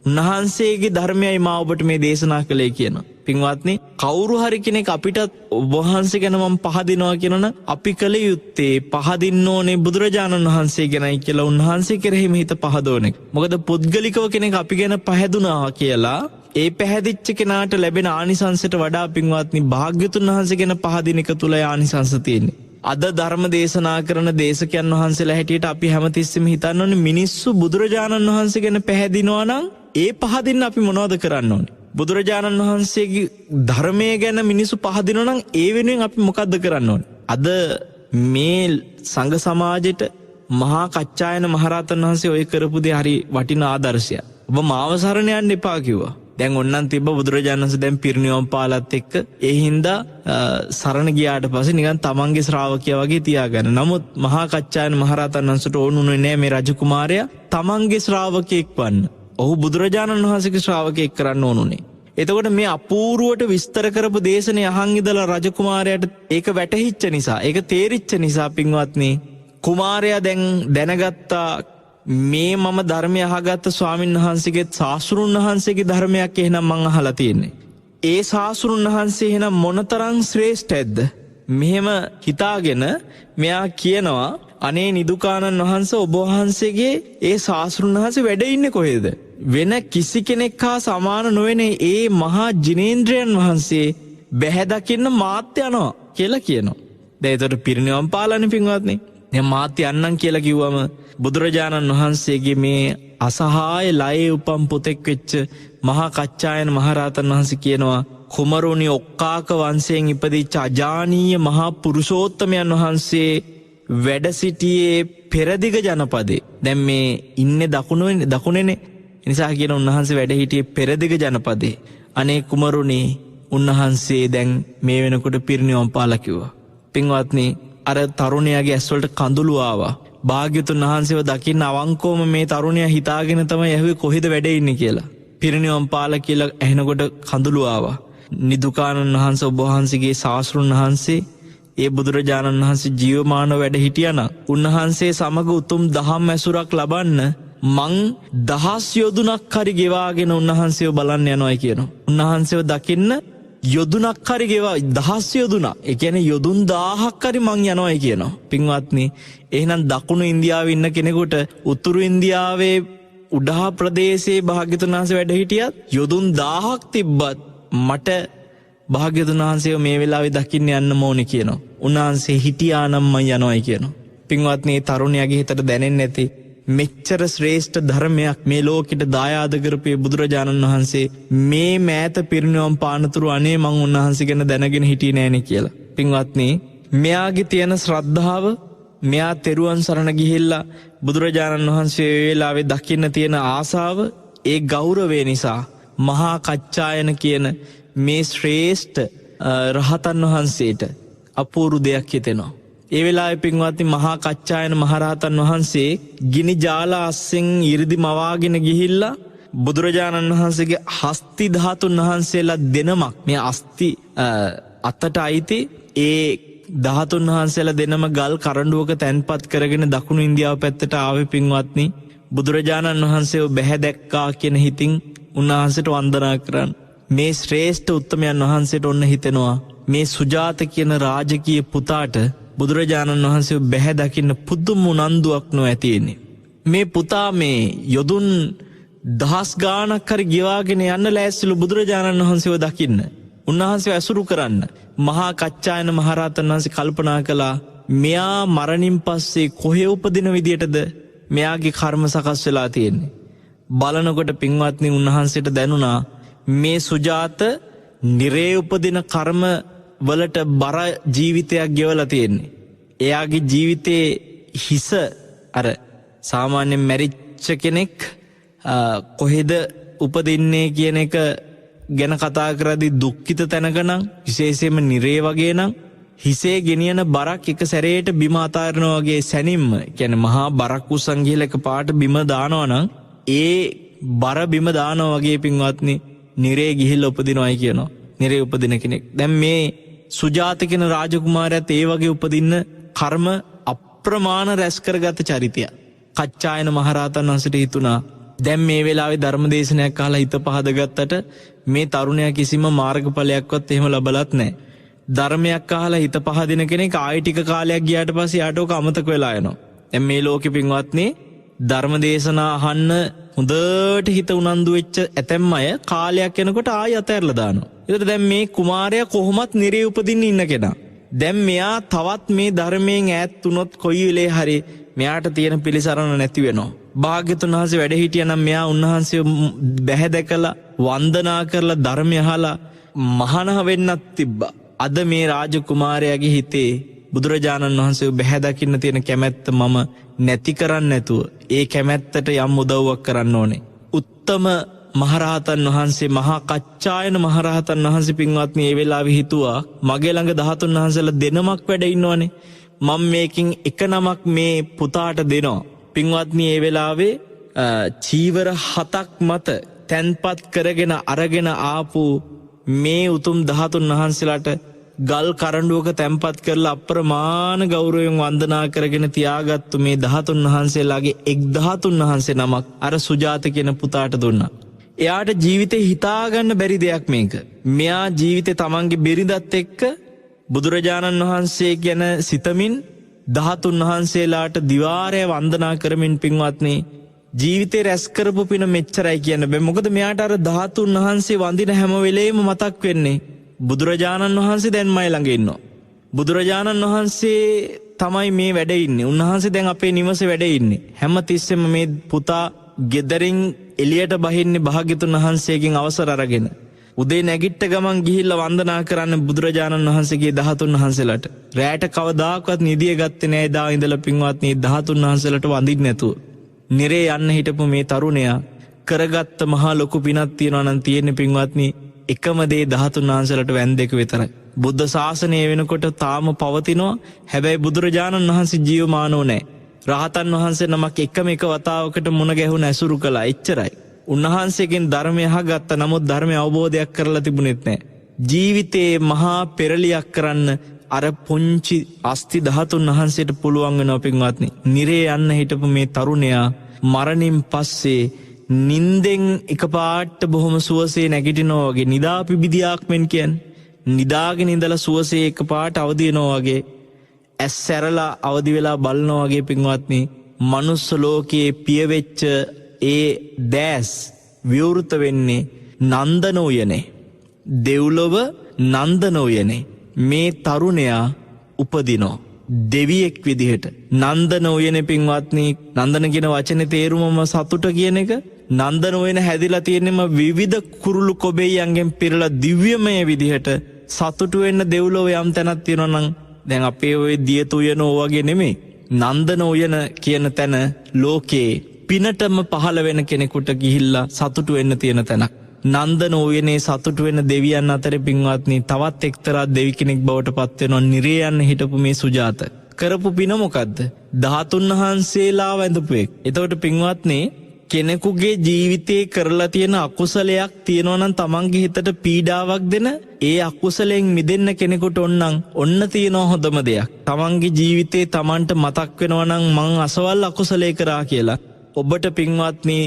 [SPEAKER 1] උන්වහන්සේගේ ධර්මයයි මා ඔබට මේ දේශනා කළේ කියනවා. පින්වත්නි කවුරු හරි කෙනෙක් අපිට ඔබ වහන්සේ ගැන මම පහදිනවා කියනවනම් අපි කල යුත්තේ පහදින්න ඕනේ බුදුරජාණන් වහන්සේ ගැනයි කියලා උන්වහන්සේ කෙරෙහිම හිත පහදවන එක. මොකද පුද්ගලිකව කෙනෙක් අපි ගැන පහදුනා කියලා ඒ පැහැදිච්ච කෙනාට ලැබෙන ආනිසංසයට වඩා පින්වත්නි භාග්‍යතුන් වහන්සේ ගැන පහදින එක තුල ආනිසංස තියෙන්නේ. අද ධර්ම දේශනා කරන දේශකයන් වහන්සේලා හැටියට අපි හැමතිස්සෙම හිතන්න ඕනේ මිනිස්සු බුදුරජාණන් වහන්සේ ගැන පැහැදිනවා නම් ඒ පහදින්න අපි මොනවද කරන්න ඕනේ? බුදුරජාණන් වහන්සේගේ ධර්මය ගැන මිනිස්සු පහදිනවා නම් ඒ වෙනුවෙන් අපි මොකද්ද කරන්න ඕනේ? අද මේ සංඝ සමාජයට මහා කච්චායන මහරහතන් වහන්සේ ඔය කරපු දේ හරි වටිනා ආදර්ශයක්. ඔබ මාව සරණ යන්න එපා කිව්වා. දැන් ඔන්නන් තිබ්බ බුදුරජාණන් වහන්සේ දැන් පිරිනිවන් පාලත් එක්ක ඒ හින්දා සරණ ගියාට පස්සේ නිකන් තමන්ගේ ශ්‍රාවකයා වගේ තියාගන්න. නමුත් මහා කච්චායන මහරහතන් වහන්සේට ඕනුනේ නෑ මේ රජකුමාරයා තමන්ගේ ශ්‍රාවකෙක් වන්න. ඔහු බුදුරජාණන් වහන්සේගේ ශ්‍රාවකෙක් කරන්න ඕනුනේ. එතකොට මේ අපූර්වට විස්තර කරපු දේශනේ අහන් ඉඳලා රජකුමාරයාට ඒක වැටහිච්ච නිසා ඒක තේරිච්ච නිසා පින්වත්නි කුමාරයා දැන් දැනගත්තා මේ මම ධර්මය අහගත්ත ස්වාමීන් වහන්සේගේ ශාස්ත්‍රුන් වහන්සේගේ ධර්මයක් එහෙනම් මං අහලා තියෙන්නේ. ඒ ශාස්ත්‍රුන් වහන්සේ එහෙනම් මොනතරම් ශ්‍රේෂ්ඨද? මෙහෙම හිතාගෙන මෙයා කියනවා අනේ නිදුකානන් වහන්සේ ඔබ වහන්සේගේ ඒ ශාස්ත්‍රුන් වහන්සේ වැඩ ඉන්නේ කොහෙද? වෙන කිසි කෙනෙක් හා සමාන නොවන ඒ මහා ජිනේන්ද්‍රයන් වහන්සේ බැහැ දකින්න මාත් යනවා කියලා කියනවා. දැන් ඒතර පිරිනිවන් පාලානේ පින්වත්නි. දැන් මාත් යන්නම් කියලා කිව්වම බුදුරජාණන් වහන්සේගේ මේ අසහාය ලයේ උපම් පුතෙක් වෙච්ච මහා කච්චායන මහරහතන් වහන්සේ කියනවා කුමරුනි ඔක්කාක වංශයෙන් ඉපදිච්ච අජානීය මහා පුරුෂෝත්තමයන් වහන්සේ වැඩ සිටියේ පෙරදිග ජනපදේ. දැන් මේ ඉන්නේ දකුණේනේ. නිසා කියන උන්වහන්සේ වැඩ හිටියේ පෙරදිග ජනපදේ. අනේ කුමරුනි උන්වහන්සේ දැන් මේ වෙනකොට පිරිනිවන් පාලා කිව්වා. පින්වත්නි අර තරුණයාගේ ඇස්වලට කඳුළු ආවා. භාග්‍යතුන් වහන්සේව දකින්න අවංකවම මේ තරුණයා හිතාගෙන තමයි ඇහුවේ කොහෙද වැඩ ඉන්නේ කියලා. පිරිනිවන් පාලා කියලා ඇහෙනකොට කඳුළු ආවා. නිදුකානන් වහන්සේ ඔබ වහන්සේගේ ශාස්ත්‍රුන් වහන්සේ ඒ බුදුරජාණන් වහන්සේ ජීවමානව වැඩ හිටියානම් උන්වහන්සේ සමග උතුම් දහම් ඇසුරක් ලබන්න මං 1000 යොදුනක් හරි ගෙවාගෙන උන්වහන්සේව බලන්න යනවායි කියනවා. උන්වහන්සේව දකින්න යොදුනක් හරි ගෙවා 1000 යොදුනක්. ඒ කියන්නේ යොදුන් 1000ක් හරි මං යනවායි කියනවා. පින්වත්නි එහෙනම් දකුණු ඉන්දියාවේ ඉන්න කෙනෙකුට උතුරු ඉන්දියාවේ උඩහා ප්‍රදේශයේ භාග්‍යතුන් වහන්සේ වැඩ හිටියත් යොදුන් 1000ක් තිබ්බත් මට භාග්‍යතුන් වහන්සේව මේ වෙලාවේ දකින්න යන්න ඕනේ කියනවා. උන්වහන්සේ හිටියා නම් මම යනවායි කියනවා. පින්වත්නි තරුණයාගේ හිතට දැනෙන්නේ නැති මෙච්චර ශ්‍රේෂ්ඨ ධර්මයක් මේ ලෝකෙට දායාද කරපු බුදුරජාණන් වහන්සේ මේ මෑත පිරිනිවන් පානතුරු අනේ මං උන්වහන්සේ ගැන දැනගෙන හිටියේ නෑනේ කියලා. පින්වත්නි මෙයාගේ තියෙන ශ්‍රද්ධාව මෙයා තෙරුවන් සරණ ගිහිල්ලා බුදුරජාණන් වහන්සේ මේ වෙලාවේ දකින්න තියෙන ආසාව ඒ ගෞරවය නිසා මහා කච්චායන කියන මේ ශ්‍රේෂ්ඨ රහතන් වහන්සේට අපූර්ව දෙයක් හිතෙනවා. ඒ වෙලාවේ පින්වත්නි මහා කච්චායන මහරහතන් වහන්සේ ගිනි ජාල අස්සෙන් 이르දි මවාගෙන ගිහිල්ලා බුදුරජාණන් වහන්සේගේ හස්ති ධාතුන් වහන්සේලා දෙනමක් මේ අස්ති අතට අයිති ඒ ධාතුන් වහන්සේලා දෙනම ගල් කරඬුවක තැන්පත් කරගෙන දකුණු ඉන්දියාව පැත්තට ආවේ පින්වත්නි බුදුරජාණන් වහන්සේව බැහැ දැක්කා කියන හිතින් උන්වහන්සේට වන්දනා කරන්න. මේ ශ්‍රේෂ්ඨ උත්තමයන් වහන්සේට ඔන්න හිතෙනවා මේ සුජාත කියන රාජකීය පුතාට බුදුරජාණන් වහන්සේ බැහැ දකින්න පුදුම උනන්දුවක් නොඇතිෙන්නේ. මේ පුතා මේ යොදුන් 10 ගාණක් හරි ගෙවාගෙන යන්න ලෑස්තිලු බුදුරජාණන් වහන්සේව දකින්න. උන්වහන්සේව ඇසුරු කරන්න. මහා කච්චායන මහරහතන් වහන්සේ කල්පනා කළා මෙයා මරණින් පස්සේ කොහේ උපදින විදියටද මෙයාගේ කර්ම සකස් වෙලා තියෙන්නේ. බලනකොට පින්වත්නි උන්වහන්සේට දැනුණා මේ සුජාත නිරේ උපදින කර්ම වලට බර ජීවිතයක් ගෙවලා තියෙන්නේ. එයාගේ ජීවිතේ හිස අර සාමාන්‍යයෙන් මැරිච්ච කෙනෙක් කොහෙද උපදින්නේ කියන එක ගැන කතා කරද්දී දුක්ඛිත තැනක නම් විශේෂයෙන්ම නිරේ වගේ නම් හිසේ ගෙනියන බරක් එක සැරේට බිම අතාරිනවා වගේ සැනින්ම කියන්නේ මහා බරක් උස්සන් ගිහලා එකපාරට බිම දානවා නම් ඒ බර බිම දානවා වගේ පින්වත්නි නිරේ ගිහිල්ලා උපදිනවයි කියනවා. නිරේ උපදින කෙනෙක්. දැන් මේ සුජාත කියන රාජකුමාරයාත් ඒ වගේ උපදින්න කර්ම අප්‍රමාණ රැස් කරගත චරිතයක්. කච්චායන මහරහතන් වහන්සේට හිතුණා දැන් මේ වෙලාවේ ධර්මදේශනයක් අහලා හිත පහදගත්තට මේ තරුණයා කිසිම මාර්ගඵලයක්වත් එහෙම ලබලත් නැහැ. ධර්මයක් අහලා හිත පහදින කෙනෙක් ආයෙ ටික කාලයක් ගියාට පස්සේ යාට ඔක අමතක වෙලා යනවා. දැන් මේ ලෝකෙ පින්වත්නි ධර්මදේශනා අහන්න හොඳට හිත උනන්දු වෙච්ච ඇතැම් අය කාලයක් යනකොට ආයෙ අතහැරලා දානවා. ඒතර දැන් මේ කුමාරයා කොහොමත් නිරේ උපදින්න ඉන්න කෙනා. දැන් මෙයා තවත් මේ ධර්මයෙන් ඈත් වුණොත් කොයි වෙලේ හරි මෙයාට තියෙන පිළිසරණ නැති වෙනවා. භාග්‍යතුන් වහන්සේ වැඩ හිටියනම් මෙයා උන්වහන්සේ බැහැ දැකලා වන්දනා කරලා ධර්මය අහලා මහානහ වෙන්නත් තිබ්බා. අද මේ රාජකුමාරයාගේ හිතේ බුදුරජාණන් වහන්සේ බැහැ දකින්න තියෙන කැමැත්ත මම නැති කරන්න නැතුව ඒ කැමැත්තට යම් උදව්වක් කරන්න ඕනේ. උත්තම මහරහතන් වහන්සේ මහා කච්චායන මහරහතන් වහන්සේ පින්වත්නි ඒ වෙලාවේ හිතුවා මගේ ළඟ 13 වහන්සේලා දෙනමක් වැඩ ඉන්නවනේ. මම මේකින් එක නමක් මේ පුතාට දෙනවා. පින්වත්නි ඒ වෙලාවේ චීවර 7ක් මත තැන්පත් කරගෙන අරගෙන ආපු මේ උතුම් 13 වහන්සේලාට ගල් කරඬුවක තැන්පත් කරලා අප්‍රමාණ ගෞරවයෙන් වන්දනා කරගෙන තියාගත්තු මේ 13 වහන්සේලාගේ එක් 13 වහන්සේ නමක් අර සුජාත කියන පුතාට දුන්නා. එයාට ජීවිතේ හිතාගන්න බැරි දෙයක් මේක. මෙයා ජීවිතේ තමන්ගේ බිරිඳත් එක්ක බුදුරජාණන් වහන්සේ ගැන සිතමින් 13 වහන්සේලාට දිවාරය වන්දනා කරමින් පින්වත්නි ජීවිතේ රැස් කරපු පින මෙච්චරයි කියන්න බෑ. මොකද මෙයාට අර 13 වහන්සේ වඳින හැම වෙලේම මතක් වෙන්නේ බුදුරජාණන් වහන්සේ දැන් මයි ළඟ ඉන්නවා. බුදුරජාණන් වහන්සේ තමයි මේ වැඩ ඉන්නේ. උන්වහන්සේ දැන් අපේ නිවසේ වැඩ ඉන්නේ. හැම තිස්සෙම මේ පුතා ගෙදරින් එළියට බහින්නේ භාග්‍යතුන් වහන්සේගෙන් අවසර අරගෙන. උදේ නැගිට්ට ගමන් ගිහිල්ලා වන්දනා කරන්න බුදුරජාණන් වහන්සේගේ 13 වහන්සේලාට. රැයට කවදාකවත් නිදිය ගත්තේ නෑ. එදා ඉඳලා පින්වත්නි 13 වහන්සේලාට වඳින්න නැතුව. නිරේ යන්න හිටපු මේ තරුණයා කරගත්ත මහා ලොකු පිනක් තියනවා නම් තියෙන්නේ පින්වත්නි එකම දේ 13 වහන්සේලාට වැන්දෙක විතරයි. බුද්ධ ශාසනය වෙනකොට තාම පවතිනවා. හැබැයි බුදුරජාණන් වහන්සේ ජීවමානෝ නැහැ. රහතන් වහන්සේ නමක් එකම එක වතාවකට මුණ ගැහුණ ඇසුරු කළා. එච්චරයි. උන්වහන්සේගෙන් ධර්මය අහගත්ත. නමුත් ධර්මය අවබෝධයක් කරලා තිබුණෙත් නැහැ. ජීවිතේ මහා පෙරලියක් කරන්න අර පුංචි අස්ති 13 වහන්සේට පුළුවන් වෙනවා පින්වත්නි. නිරේ යන්න හිටපු මේ තරුණයා මරණින් පස්සේ නින්දෙන් එකපාරට බොහොම සුවසේ නැගිටිනවා වගේ නිදා පිබිදියාක් මෙන් කියන්නේ. නිදාගෙන ඉඳලා සුවසේ එකපාරට අවදි වෙනවා වගේ ඇස් සැරලා අවදි වෙලා බලනවා වගේ පින්වත්නි මනුස්ස ලෝකයේ පියවෙච්ච ඒ දැස් විවෘත වෙන්නේ නන්දන උයනේ. දෙව්ලොව නන්දන උයනේ මේ තරුණයා උපදිනවා දෙවියෙක් විදිහට. නන්දන උයනේ පින්වත්නි නන්දන කියන වචනේ තේරුමම සතුට කියන එක. නන්දන උයන හැදිලා තියෙන්නම විවිධ කුරුළු කොබෙයන්ගෙන් පිරලා දිව්‍යමය විදිහට සතුටු වෙන්න දෙව්ලොව යම් තැනක් තියෙනවා නම් දැන් අපේ ওই දියත උයන වගේ නෙමෙයි. නන්දන උයන කියන තැන ලෝකේ පිනටම පහළ වෙන කෙනෙකුට ගිහිල්ලා සතුටු වෙන්න තියෙන තැනක්. නන්දන උයනේ සතුටු වෙන දෙවියන් අතරේ පින්වත්නි තවත් එක්තරා දෙවි කෙනෙක් බවට පත් වෙනවා. නිරේ යන්න හිටපු මේ සුජාත කරපු පින මොකද්ද? 13 වහන්සේලා වැඳපු එක. එතකොට පින්වත්නි කෙනෙකුගේ ජීවිතේ කරලා තියෙන අකුසලයක් තියෙනවා නම් තමන්ගේ හිතට පීඩාවක් දෙන ඒ අකුසලයෙන් මිදෙන්න කෙනෙකුට ඔන්න තියෙනවා හොඳම දෙයක්. තමන්ගේ ජීවිතේ තමන්ට මතක් වෙනවා නම් මං අසවල් අකුසලේ කරා කියලා. ඔබට පින්වත්නි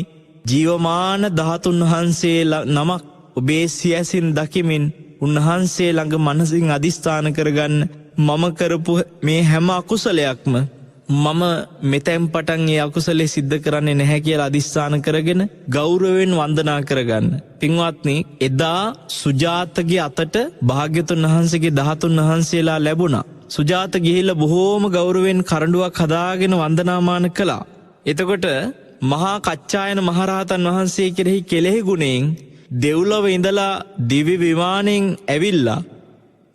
[SPEAKER 1] ජීවමාන 13 වහන්සේලා නමක් ඔබේ සියසින් දකිමින් උන්වහන්සේ ළඟ මනසින් අදිස්ථාන කරගන්න මම කරපු මේ හැම අකුසලයක්ම මම මෙතෙන් පටන් ඒ අකුසලේ සිද්ධ කරන්නේ නැහැ කියලා අදිස්ථාන කරගෙන ගෞරවයෙන් වන්දනා කරගන්න. පින්වත්නි එදා සුජාතගේ අතට භාග්‍යතුන් වහන්සේගේ 13 වහන්සේලා ලැබුණා. සුජාත ගිහිල්ලා බොහෝම ගෞරවයෙන් කරඬුවක් හදාගෙන වන්දනාමාන කළා. එතකොට මහා කච්චායන මහරහතන් වහන්සේ කෙරෙහි කෙලෙහි ගුණයෙන් දෙව්ලොව ඉඳලා දිව්‍ය විමානයෙන් ඇවිල්ලා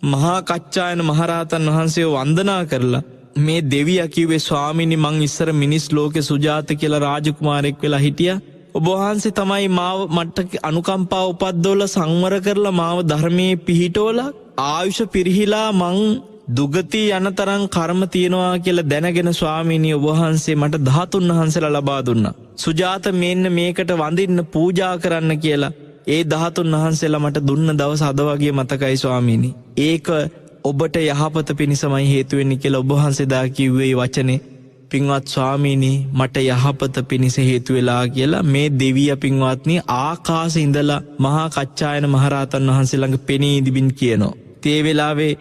[SPEAKER 1] මහා කච්චායන මහරහතන් වහන්සේව වන්දනා කරලා මේ දෙවියා කිව්වේ ස්වාමීනි මං ඉස්සර මිනිස් ලෝකේ සුජාත කියලා රාජකුමාරයෙක් වෙලා හිටියා. ඔබ වහන්සේ තමයි මාව මට අනුකම්පාව උපද්දවලා සංවර කරලා මාව ධර්මයේ පිහිටවලා ආයුෂ පිරිහිලා මං දුගති යන තරම් කර්ම තියනවා කියලා දැනගෙන ස්වාමීනි ඔබ වහන්සේ මට 13 වහන්සේලා ලබා දුන්නා. සුජාත මෙන්න මේකට වඳින්න පූජා කරන්න කියලා ඒ 13 වහන්සේලා මට දුන්න දවස අද වගේ මතකයි ස්වාමීනි. ඒක ඔබට යහපත පිණිසමයි හේතු වෙන්නේ කියලා ඔබ වහන්සේ දා කිව්වේ වචනේ. පින්වත් ස්වාමීනි මට යහපත පිණිස හේතු වෙලා කියලා මේ දෙවියා පින්වත්නි ආකාශේ ඉඳලා මහා කච්චායන මහරහතන් වහන්සේ ළඟ පෙනී දිබින් කියනවා. ඒ වෙලාවේ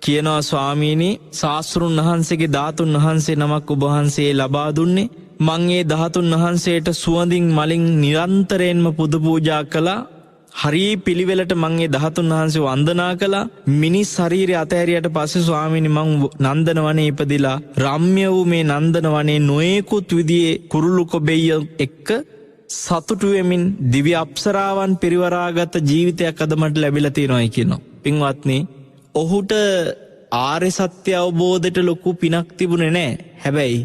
[SPEAKER 1] කියනවා ස්වාමීනි ශාස්ත්‍රුන් වහන්සේගේ 13 වහන්සේ නමක් ඔබ වහන්සේ ලබා දුන්නේ. මං ඒ 13 වහන්සේට සුවඳින් මලින් නිරන්තරයෙන්ම පුද පූජා කළා. හරි පිළිවෙලට මං ඒ 13 වහන්සේ වන්දනා කළා. මිනිස් ශරීරය අතහැරියට පස්සේ ස්වාමීනි මං නන්දන වනේ ඉපදිලා රම්‍ය වූ මේ නන්දන වනේ නොයෙකුත් විදිහේ කුරුළු කොබෙය එක්ක සතුටු වෙමින් දිව්‍ය අප්සරාවන් පිරිවරාගත් ජීවිතයක් අද මට ලැබිලා තියෙනවායි කියනවා. පින්වත්නි ඔහුට ආර්ය සත්‍ය අවබෝධයට ලොකු පිනක් තිබුණේ නැහැ. හැබැයි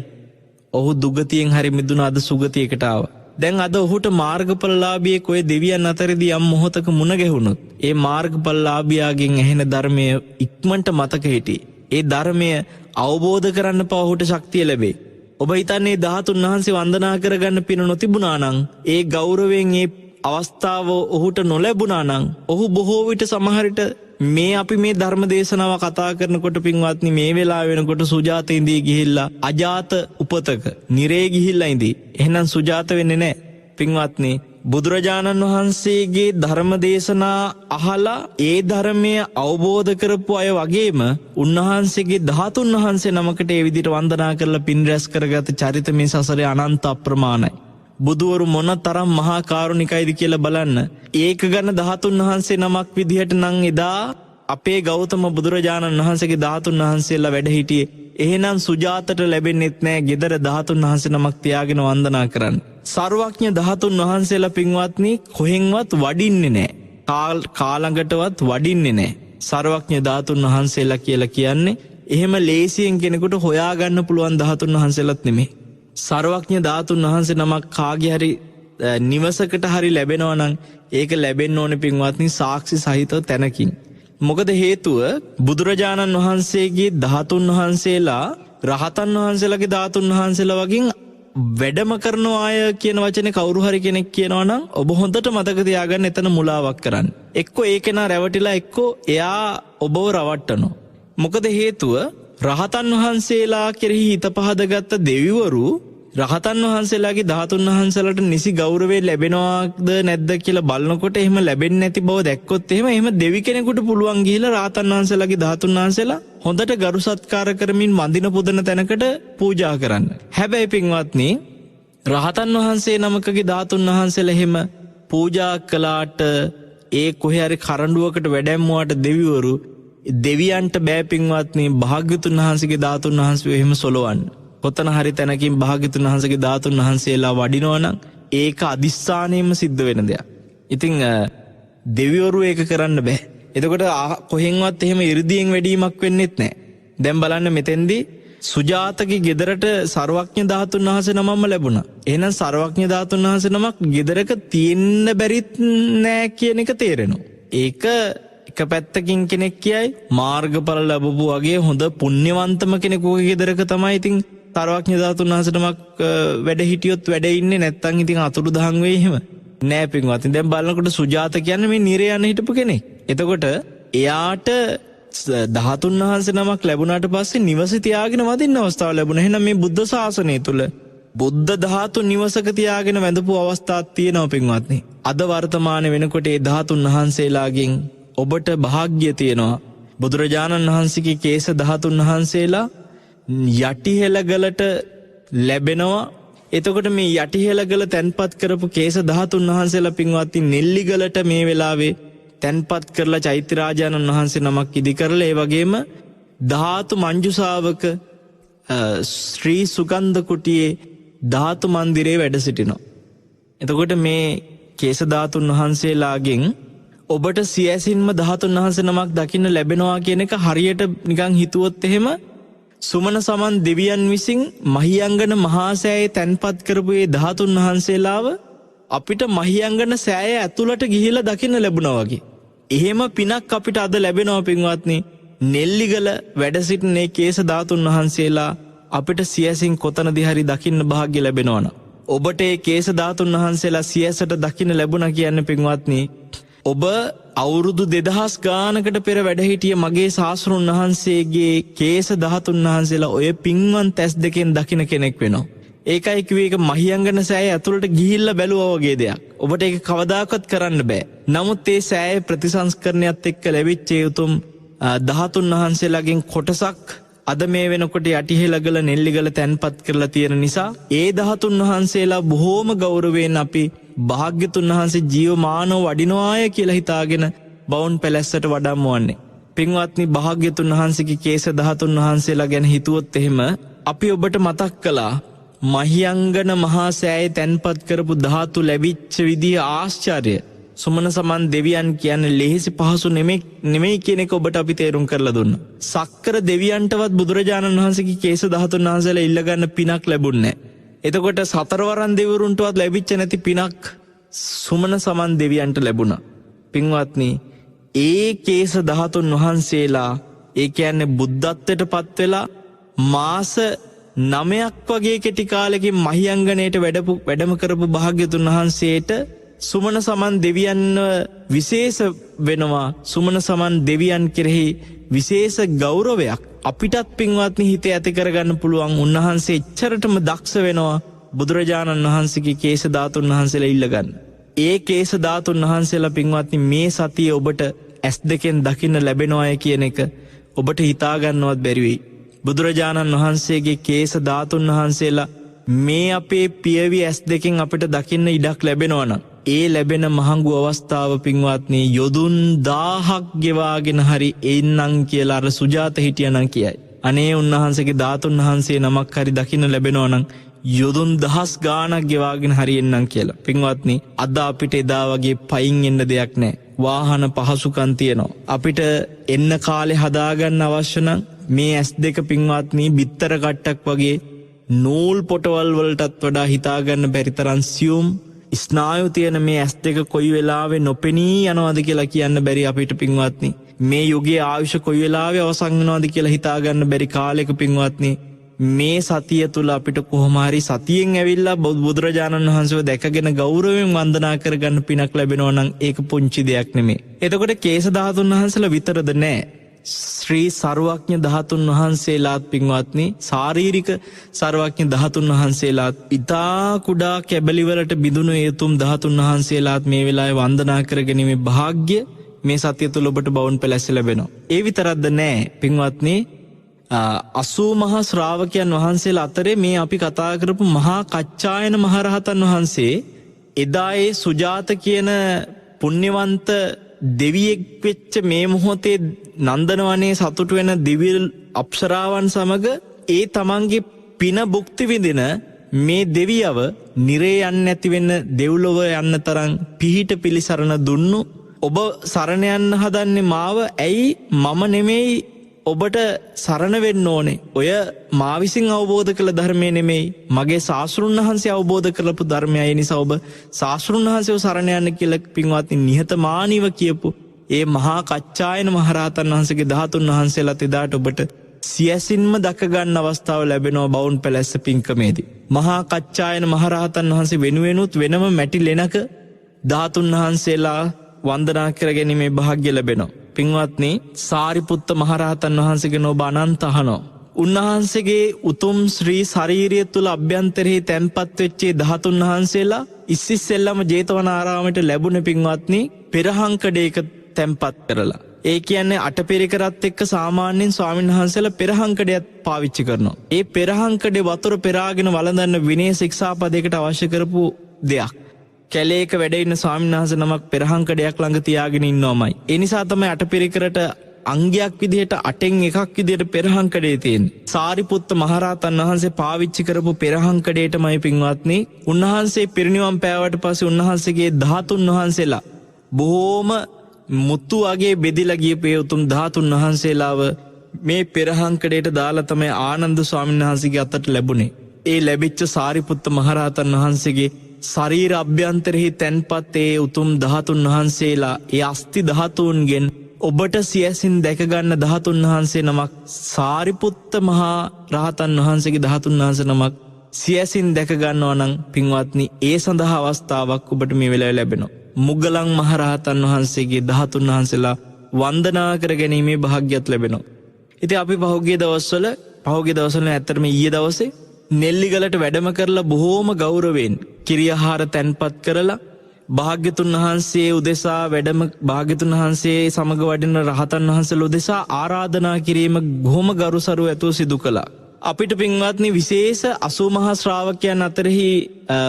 [SPEAKER 1] ඔහු දුගතියෙන් හරි මිදුණ අද සුගතියකට ආවා. දැන් අද ඔහුට මාර්ගඵලලාභියෙක් ඔය දෙවියන් අතරදී යම් මොහොතක මුණ ගැහුණොත් ඒ මාර්ගඵලලාභියාගෙන් ඇහෙන ධර්මය ඉක්මනට මතක හිටියේ. ඒ ධර්මය අවබෝධ කරන්න පව ඔහුට ශක්තිය ලැබේ. ඔබ හිතන්නේ 13 වහන්සේ වන්දනා කරගන්න පින නොතිබුණා නම් ඒ ගෞරවයෙන් අවස්ථාව ඔහුට නොලැබුණා නම් ඔහු බොහෝ විට සමහරට මේ අපි මේ ධර්ම දේශනාව කතා කරනකොට පින්වත්නි මේ වෙලාව වෙනකොට සුජාත ඉඳී ගිහිල්ලා අජාත උපතක නිරේ ගිහිල්ලා ඉඳී. එහෙනම් සුජාත වෙන්නේ නැහැ. පින්වත්නි බුදුරජාණන් වහන්සේගේ ධර්ම දේශනා අහලා ඒ ධර්මය අවබෝධ කරපු අය වගේම උන්වහන්සේගේ ධාතුන් වහන්සේ නමකට ඒ විදිහට වන්දනා කරලා පින් රැස් කරගත චරිත මේ සසරේ අනන්ත අප්‍රමාණයි. බුදුවරු මොන තරම් මහා කාරුණිකයිද කියලා බලන්න. ඒක ගැන ධාතුන් වහන්සේ නමක් විදිහට නම් එදා අපේ ගෞතම බුදුරජාණන් වහන්සේගේ ධාතුන් වහන්සේලා වැඩ හිටියේ. එහෙනම් සුජාතට ලැබෙන්නෙත් නෑ ගෙදර ධාතුන් වහන්සේ නමක් තියාගෙන වන්දනා කරන්න. සර්වඥ ධාතුන් වහන්සේලා පින්වත්නි කොහෙන්වත් වඩින්නේ නෑ. කාලඟටවත් වඩින්නේ නෑ. සර්වඥ ධාතුන් වහන්සේලා කියලා කියන්නේ එහෙම ලේසියෙන් කෙනෙකුට හොයාගන්න පුළුවන් ධාතුන් වහන්සේලාත් නෙමෙයි. සර්වඥ ධාතුන් වහන්සේ නමක් කාගේ හරි නිවසකට හරි ලැබෙනවා නම් ඒක ලැබෙන්න ඕනේ පින්වත්නි සාක්ෂි සහිතව තැනකින්. මොකද හේතුව බුදුරජාණන් වහන්සේගේ ධාතුන් වහන්සේලා රහතන් වහන්සේලාගේ ධාතුන් වහන්සේලා වගේ වැඩම කරන අය කියන වචනේ කවුරු හරි කෙනෙක් කියනවා නම් ඔබ හොඳට මතක තියාගන්න එතන මුලාවක් කරන්න. එක්කෝ ඒ කෙනා රැවටිලා එක්කෝ එයා ඔබව රවට්ටනවා. මොකද හේතුව රහතන් වහන්සේලා කෙරෙහි හිත පහදගත්ත දෙවිවරු රහතන් වහන්සේලාගේ ධාතුන් වහන්සේලාට නිසි ගෞරවය ලැබෙනවාද නැද්ද කියලා බලනකොට එහෙම ලැබෙන්නේ නැති බව දැක්කොත් එහෙම දෙවි කෙනෙකුට පුළුවන් ගිහිලා රහතන් වහන්සේලාගේ ධාතුන් වහන්සේලා හොඳට ගරු සත්කාර කරමින් වඳින පුදන තැනකට පූජා කරන්න. හැබැයි පින්වත්නි රහතන් වහන්සේ නමකගේ ධාතුන් වහන්සේලා එහෙම පූජා කළාට ඒ කොහේ හරි කරඬුවකට වැඩැම්මුවාට දෙවිවරු දෙවියන්ට බෑ පින්වත්නි භාග්‍යතුන් වහන්සේගේ ධාතුන් වහන්සේ එහෙම සොලවන්න. කොතන හරි තැනකින් භාග්‍යතුන් වහන්සේගේ ධාතුන් වහන්සේලා වඩිනවා නම් ඒක අදිස්ථානයෙන්ම සිද්ධ වෙන දෙයක්. ඉතින් දෙවිවරු ඒක කරන්න බෑ. එතකොට කොහෙන්වත් එහෙම 이르දියෙන් වැඩිමක් වෙන්නෙත් නැහැ. දැන් බලන්න මෙතෙන්දී සුජාතගේ ගෙදරට සර්වඥ ධාතුන් වහන්සේ නමම ලැබුණා. එහෙනම් සර්වඥ ධාතුන් වහන්සේ නමක් ගෙදරක තියෙන්න බැරිත් නෑ කියන එක තේරෙනවා. ඒක එක පැත්තකින් කෙනෙක් කියයි මාර්ගඵල ලැබපු වගේ හොඳ පුණ්‍යවන්තම කෙනෙකුගේ ගෙදරක තමයි ඉතින් සර්වඥ ධාතුන් වහන්සේ නමක් වැඩ හිටියොත් වැඩ ඉන්නේ නැත්තම් ඉතින් අතුරුදහන් වෙයි එහෙම. නෑ පින්වත්නි දැන් බලනකොට සුජාත කියන්නේ මේ නිරේ යන හිටපු කෙනෙක්. එතකොට එයාට ධාතුන් වහන්සේ නමක් ලැබුණාට පස්සේ නිවස තියාගෙන වදින්න අවස්ථාව ලැබුණා. එහෙනම් මේ බුද්ධ ශාසනය තුල බුද්ධ ධාතු නිවසක තියාගෙන වැඳපු අවස්ථාවක් තියෙනවා පින්වත්නි. අද වර්තමානයේ වෙනකොට ඒ ධාතුන් වහන්සේලාගෙන් ඔබට භාග්‍ය තියෙනවා. බුදුරජාණන් වහන්සේගේ කේස ධාතුන් වහන්සේලා යටිහෙළගලට ලැබෙනවා. එතකොට මේ යටිහෙළගල තැන්පත් කරපු කේස ධාතුන් වහන්සේලා පින්වත්නි නෙල්ලිගලට මේ වෙලාවේ තැන්පත් කරලා චෛත්‍ය රාජානන් වහන්සේ නමක් ඉදි කරලා ඒ වගේම ධාතු මංජුසාවක ශ්‍රී සුගන්ධ කුටියේ ධාතු මන්දිරේ වැඩ සිටිනවා. එතකොට මේ කේස ධාතුන් වහන්සේලාගෙන් ඔබට සියැසින්ම ධාතුන් වහන්සේ නමක් දකින්න ලැබෙනවා කියන එක හරියට නිකන් හිතුවොත් එහෙම සුමන සමන් දෙවියන් විසින් මහියංගන මහා සෑයේ තැන්පත් කරපු ඒ ධාතුන් වහන්සේලාව අපිට මහියංගන සෑය ඇතුළට ගිහිලා දකින්න ලැබුණා වගේ. එහෙම පිනක් අපිට අද ලැබෙනවා පින්වත්නි. නෙල්ලිගල වැඩ සිටින මේ කේස ධාතුන් වහන්සේලා අපිට සියැසින් කොතනදී හරි දකින්න වාසනාව ලැබෙනවනම් ඔබට මේ කේස ධාතුන් වහන්සේලා සියැසට දකින්න ලැබුණා කියන්නේ පින්වත්නි ඔබ අවුරුදු 2000 ගානකට පෙර වැඩ හිටිය මගේ ශාස්ත්‍රඥ වහන්සේගේ කේස ධාතුන් වහන්සේලා ඔය පින්වන් තැස් දෙකෙන් දකින්න කෙනෙක් වෙනවා. ඒකයි කිව්වේ ඒක මහියංගන සෑය ඇතුළට ගිහිල්ලා බැලුවා වගේ දෙයක්. ඔබට ඒක කවදාකවත් කරන්න බෑ. නමුත් ඒ සෑය ප්‍රතිසංස්කරණයත් එක්ක ලැබිච්ච උතුම් ධාතුන් වහන්සේලාගෙන් කොටසක් අද මේ වෙනකොට යටිහෙළගල නෙල්ලිගල තැන්පත් කරලා තියෙන නිසා ඒ ධාතුන් වහන්සේලා බොහෝම ගෞරවයෙන් අපි භාග්‍යතුන් වහන්සේ ජීවමානව වඩිනවාය කියලා හිතාගෙන බවුන් පැලැස්සට වඩම්මවන්නේ. පින්වත්නි භාග්‍යතුන් වහන්සේගේ කේස ධාතුන් වහන්සේලා ගැන හිතුවොත් එහෙම අපි ඔබට මතක් කළා මහියංගන මහා සෑයේ තැන්පත් කරපු ධාතු ලැබිච්ච විදිහ ආශ්චර්ය. සුමන සමන් දෙවියන් කියන්නේ ලෙහෙසි පහසු නෙමෙයි කියන එක ඔබට අපි තේරුම් කරලා දුන්නා. සක්කර දෙවියන්ටවත් බුදුරජාණන් වහන්සේගේ කේස ධාතුන් වහන්සේලා ඉල්ල ගන්න පිනක් ලැබුණේ නැහැ. එතකොට සතරවරන් දෙවිවරුන්ටවත් ලැබිච්ච නැති පිනක් සුමන සමන් දෙවියන්ට ලැබුණා. පින්වත්නි ඒ කේස ධාතුන් වහන්සේලා ඒ කියන්නේ බුද්ධත්වයට පත් වෙලා මාස 9ක් වගේ කෙටි කාලෙකින් මහියංගනයට වැඩම කරපු භාග්‍යතුන් වහන්සේට සුමන සමන් දෙවියන් විශේෂ වෙනවා. සුමන සමන් දෙවියන් කෙරෙහි විශේෂ ගෞරවයක් අපිටත් පින්වත්නි හිතේ ඇති කරගන්න පුළුවන්. උන්වහන්සේ එච්චරටම දක්ෂ වෙනවා බුදුරජාණන් වහන්සේගේ කේශ ධාතුන් වහන්සේලා ඉල්ලගන්න. ඒ කේශ ධාතුන් වහන්සේලා පින්වත්නි මේ සතියේ ඔබට S2 දකින්න ලැබෙනවා කියන එක ඔබට හිතාගන්නවත් බැරි වෙයි. බුදුරජාණන් වහන්සේගේ කේශ ධාතුන් වහන්සේලා මේ අපේ පියවි S2 අපිට දකින්න ඉඩක් ලැබෙනවා නම් ඒ ලැබෙන මහඟු අවස්ථාව පින්වත්නි යොදුන් 1000ක් ගෙවාගෙන හරි එන්නම් කියලා අර සුජාත හිටියනම් කියයි. අනේ උන්වහන්සේගේ ධාතුන් වහන්සේ නමක් හරි දකින්න ලැබෙනවා නම් යොදුන් 1000 ගාණක් ගෙවාගෙන හරි එන්නම් කියලා. පින්වත්නි අද අපිට එදා වගේ පයින් එන්න දෙයක් නැහැ. වාහන පහසුකම් තියෙනවා. අපිට එන්න කාලේ හදාගන්න අවශ්‍ය නම් මේ S2 පින්වත්නි බිත්තර කට්ටක් වගේ නූල් පොටවල් වලටත් වඩා හිතාගන්න බැරි තරම් සියුම් ස්නායු තියෙන මේ S2 කොයි වෙලාවෙ නොපෙනී යනවද කියලා කියන්න බැරි අපිට පින්වත්නි. මේ යුගයේ ආයුෂ කොයි වෙලාවෙ අවසන් වෙනවද කියලා හිතාගන්න බැරි කාලයක පින්වත්නි මේ සතිය තුල අපිට කොහොම හරි සතියෙන් ඇවිල්ලා බුදුරජාණන් වහන්සේව දැකගෙන ගෞරවයෙන් වන්දනා කරගන්න පිනක් ලැබෙනවා නම් ඒක පුංචි දෙයක් නෙමෙයි. එතකොට කේශ ධාතුන් වහන්සේලා විතරද නෑ. ශ්‍රී සර්වඥ ධාතුන් වහන්සේලාත් පින්වත්නි ශාරීරික සර්වඥ ධාතුන් වහන්සේලාත් ඉතා කුඩා කැබලිවලට බිඳුණු ඒතුම් ධාතුන් වහන්සේලාත් මේ වෙලාවේ වන්දනා කරගැනීමේ වාග්ය මේ සතිය තුල ඔබට බවුන් පැලැස්ස ලැබෙනවා. ඒ විතරක්ද නෑ පින්වත්නි 80 මහා ශ්‍රාවකයන් වහන්සේලා අතරේ මේ අපි කතා කරපු මහා කච්චායන මහරහතන් වහන්සේ එදා ඒ සුජාත කියන පුණ්‍යවන්ත දෙවියෙක් වෙච්ච මේ මොහොතේ නන්දනවනේ සතුට වෙන දිව්‍ය අප්සරාවන් සමග ඒ තමන්ගේ පින භුක්ති විඳින මේ දෙවියව නිරේ යන්න නැති වෙන්න දෙව්ලොව යන්න තරම් පිහිට පිලිසරණ දුන්නු. ඔබ සරණ යන්න හදන්නේ මාව ඇයි මම නෙමෙයි ඔබට සරණ වෙන්න ඕනේ. ඔය මා විසින් අවබෝධ කළ ධර්මය නෙමෙයි මගේ ශාස්ත්‍රුන් වහන්සේ අවබෝධ කරපු ධර්මය. ඒ නිසා ඔබ ශාස්ත්‍රුන් වහන්සේව සරණ යන්න කියලා පින්වත්නි නිහතමානීව කියපු ඒ මහා කච්චායන මහරහතන් වහන්සේගේ ධාතුන් වහන්සේලාත් එදාට ඔබට සියසින්ම දක ගන්න අවස්ථාව ලැබෙනවා බවුන් පැලැස්ස පින්කමේදී. මහා කච්චායන මහරහතන් වහන්සේ වෙනුවෙනුත් වෙනම මැටි ලෙනක ධාතුන් වහන්සේලා වන්දනා කරගැනීමේ භාග්‍ය ලැබෙනවා. පින්වත්නි සාරිපුත්ත මහරහතන් වහන්සේගෙන ඔබ අනන්ත අහනවා. උන්වහන්සේගේ උතුම් ශ්‍රී ශරීරය තුල අභ්‍යන්තරයේ තැන්පත් වෙච්ච ධාතුන් වහන්සේලා ඉස්සෙල්ලාම ජේතවනාරාමයට ලැබුණ පින්වත්නි පෙරහංකඩයක තැන්පත් කරලා. ඒ කියන්නේ අටපිරිකරත් එක්ක සාමාන්‍යයෙන් ස්වාමීන් වහන්සේලා පෙරහංකඩයක් පාවිච්චි කරනවා. ඒ පෙරහංකඩේ වතුර පෙරාගෙන වළඳන්න විනය ශික්ෂාපදයකට අවශ්‍ය කරපු දෙයක්. කැලේක වැඩ ඉන්න ස්වාමීන් වහන්සේ නමක් පෙරහංකඩයක් ළඟ තියාගෙන ඉන්නවමයි. ඒ නිසා තමයි අටපිරිකරට අංගයක් විදිහට අටෙන් එකක් විදිහට පෙරහංකඩේ තියෙන්නේ. සාරිපුත්ත මහරහතන් වහන්සේ පාවිච්චි කරපු පෙරහංකඩේටමයි පින්වත්නි උන්වහන්සේ පිරිනිවන් පෑවට පස්සේ උන්වහන්සේගේ ධාතුන් වහන්සේලා බොහෝම මුතු වගේ බෙදිලා ගියපු උතුම් ධාතුන් වහන්සේලාව මේ පෙරහංකඩේට දාලා තමයි ආනන්ද ස්වාමීන් වහන්සේගේ අතට ලැබුණේ. ඒ ලැබිච්ච සාරිපුත්ත මහරහතන් වහන්සේගේ ශරීර අභ්‍යන්තරෙහි තැන්පත් ඒ උතුම් ධාතුන් වහන්සේලා ඒ අස්ති ධාතුන්ගෙන් ඔබට සියසින් දැකගන්න ධාතුන් වහන්සේ නමක් සාරිපුත්ත මහා රහතන් වහන්සේගේ ධාතුන් වහන්සේ නමක් සියසින් දැකගන්නවා නම් පින්වත්නි ඒ සඳහා අවස්ථාවක් ඔබට මේ වෙලාවේ ලැබෙනවා. මුගලන් මහරහතන් වහන්සේගේ ධාතුන් වහන්සේලා වන්දනා කර ගැනීමේ භාග්‍යයක් ලැබෙනවා. ඉතින් අපි පහුගිය දවස්වල ඇත්තටම ඊයේ දවසේ නෙල්ලිගලට වැඩම කරලා බොහෝම ගෞරවයෙන් කිරියහාර තැන්පත් කරලා භාග්‍යතුන් වහන්සේ උදෙසා භාග්‍යතුන් වහන්සේ සමග වඩින රහතන් වහන්සේලා උදෙසා ආරාධනා කිරීම බොහොම ගරුසරු ඇතුව සිදු කළා. අපිට පින්වත්නි විශේෂ 80 මහා ශ්‍රාවකයන් අතරෙහි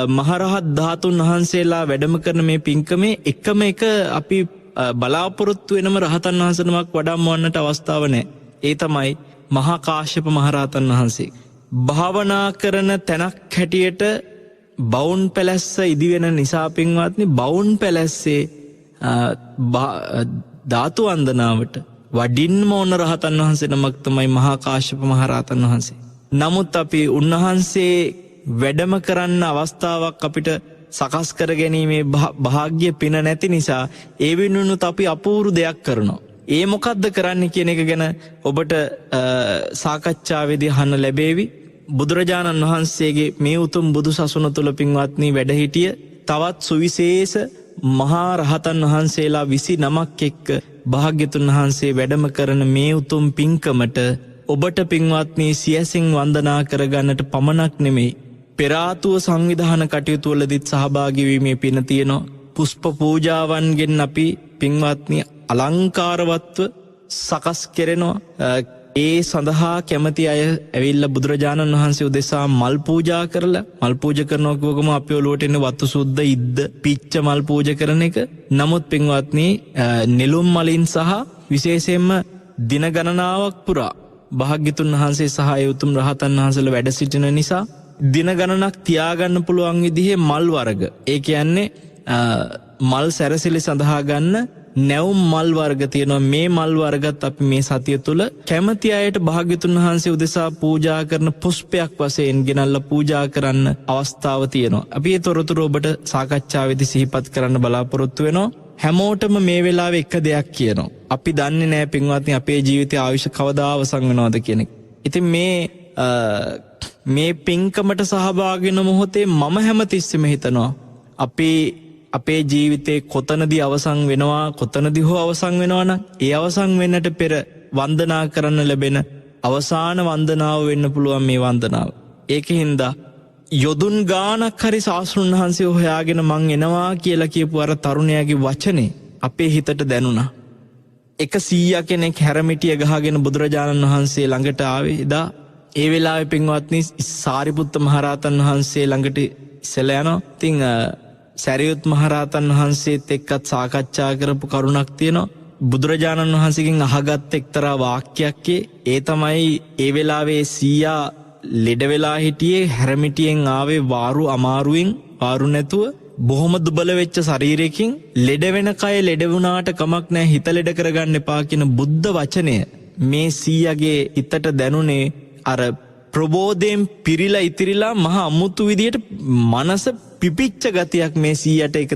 [SPEAKER 1] මහරහත් ධාතුන් වහන්සේලා වැඩම කරන මේ පින්කමේ එකම එක අපි බලාපොරොත්තු වෙනම රහතන් වහන්සේ නමක් වඩම්වන්නට අවස්ථාව නැහැ. ඒ තමයි මහා කාශ්‍යප මහරහතන් වහන්සේ. භාවනා කරන තැනක් හැටියට බවුන් පැලැස්ස ඉදිවෙන නිසා පින්වත්නි බවුන් පැලැස්සේ ධාතු වන්දනාවට වඩින්ම ඕන රහතන් වහන්සේ නමක් තමයි මහා කාශ්‍යප මහරහතන් වහන්සේ. නමුත් අපි උන්වහන්සේ වැඩම කරන්න අවස්ථාවක් අපිට සකස් කර ගැනීමේ භාග්‍ය පින නැති නිසා ඒ වෙනුනුත් අපි අපූර්ව දෙයක් කරනවා. ඒ මොකද්ද කරන්න කියන එක ගැන ඔබට සාකච්ඡාවේදී අහන්න ලැබේවි. බුදුරජාණන් වහන්සේගේ මේ උතුම් බුදු සසුන තුල පින්වත්නි වැඩ හිටිය තවත් සුවිශේෂ මහා රහතන් වහන්සේලා 29ක් එක්ක භාග්‍යතුන් වහන්සේ වැඩම කරන මේ උතුම් පින්කමට ඔබට පින්වත්නි සියසින් වන්දනා කරගන්නට පමණක් නෙමෙයි පෙරාතුව සංවිධාන කටයුතු වලදීත් සහභාගී වීමේ පින තියෙනවා. පුෂ්ප පූජාවන්ගෙන් අපි පින්වත්නි අලංකාරවත්ව සකස් කෙරෙනවා. ඒ සඳහා කැමති අය ඇවිල්ලා බුදුරජාණන් වහන්සේ උදෙසා මල් පූජා කරලා මල් පූජා කරනවා කියවගම අපි ඔලුවට එන්නේ වත්තු සුද්ධ ඉද්ද පිච්ච මල් පූජා කරන එක. නමුත් පින්වත්නි නෙළුම් මලින් සහ විශේෂයෙන්ම දින ගණනාවක් පුරා භාග්‍යතුන් වහන්සේ සහ ඒ උතුම් රහතන් වහන්සේලා වැඩ සිටින නිසා දින ගණනක් තියාගන්න පුළුවන් විදිහේ මල් වර්ග. ඒ කියන්නේ මල් සැරසිලි සඳහා ගන්න නැවුම් මල් වර්ග තියෙනවා. මේ මල් වර්ගත් අපි මේ සතිය තුල කැමති අයට භාග්‍යතුන් වහන්සේ උදෙසා පූජා කරන පුෂ්පයක් වශයෙන් ගෙනල්ලා පූජා කරන්න අවස්ථාව තියෙනවා. අපි ඒ තොරතුරු ඔබට සාකච්ඡාවේදී සිහිපත් කරන්න බලාපොරොත්තු වෙනවා. හැමෝටම මේ වෙලාවේ එක දෙයක් කියනවා. අපි දන්නේ නැහැ පින්වත්නි අපේ ජීවිතයේ ආයුෂ කවදා අවසන් වෙනවද කියන එක. ඉතින් මේ පින්කමට සහභාගී වෙන මොහොතේ මම හැමතිස්සෙම හිතනවා අපේ ජීවිතේ කොතනදී අවසන් වෙනවා කොතනදී හෝ අවසන් වෙනවා නම් ඒ අවසන් වෙන්නට පෙර වන්දනා කරන්න ලැබෙන අවසාන වන්දනාව වෙන්න පුළුවන් මේ වන්දනාව. ඒකින්ද යොදුන් ගානක් හරි සාස්ෘණ වහන්සේ හොයාගෙන මං එනවා කියලා කියපු අර තරුණයාගේ වචනේ අපේ හිතට දැනුණා. එක 100 කෙනෙක් හැරමිටිය ගහගෙන බුදුරජාණන් වහන්සේ ළඟට ආවේ. එදා ඒ වෙලාවේ පින්වත්නි සාරිපුත්ත මහරහතන් වහන්සේ ළඟට ඉස්සලා යනවා. ඉතින් සැරියුත් මහරහතන් වහන්සේත් එක්කත් සාකච්ඡා කරපු කරුණක් තියෙනවා. බුදුරජාණන් වහන්සේගෙන් අහගත් එක්තරා වාක්‍යයක් ඒ තමයි ඒ වෙලාවේ 100 ලෙඩ වෙලා හිටියේ හැරමිටියෙන් ආවේ වාරු අමාරුවෙන් වාරු නැතුව බොහොම දුබල වෙච්ච ශරීරයකින් ලෙඩ වෙන කය ලෙඩ වුණාට කමක් නැහැ හිත ලෙඩ කරගන්න එපා කියන බුද්ධ වචනය මේ 100ගේ හිතට දැනුනේ අර ප්‍රබෝධයෙන් පිරිලා ඉතිරිලා මහා අමුතු විදියට මනස පිපිච්ච ගතියක් මේ 100ට එක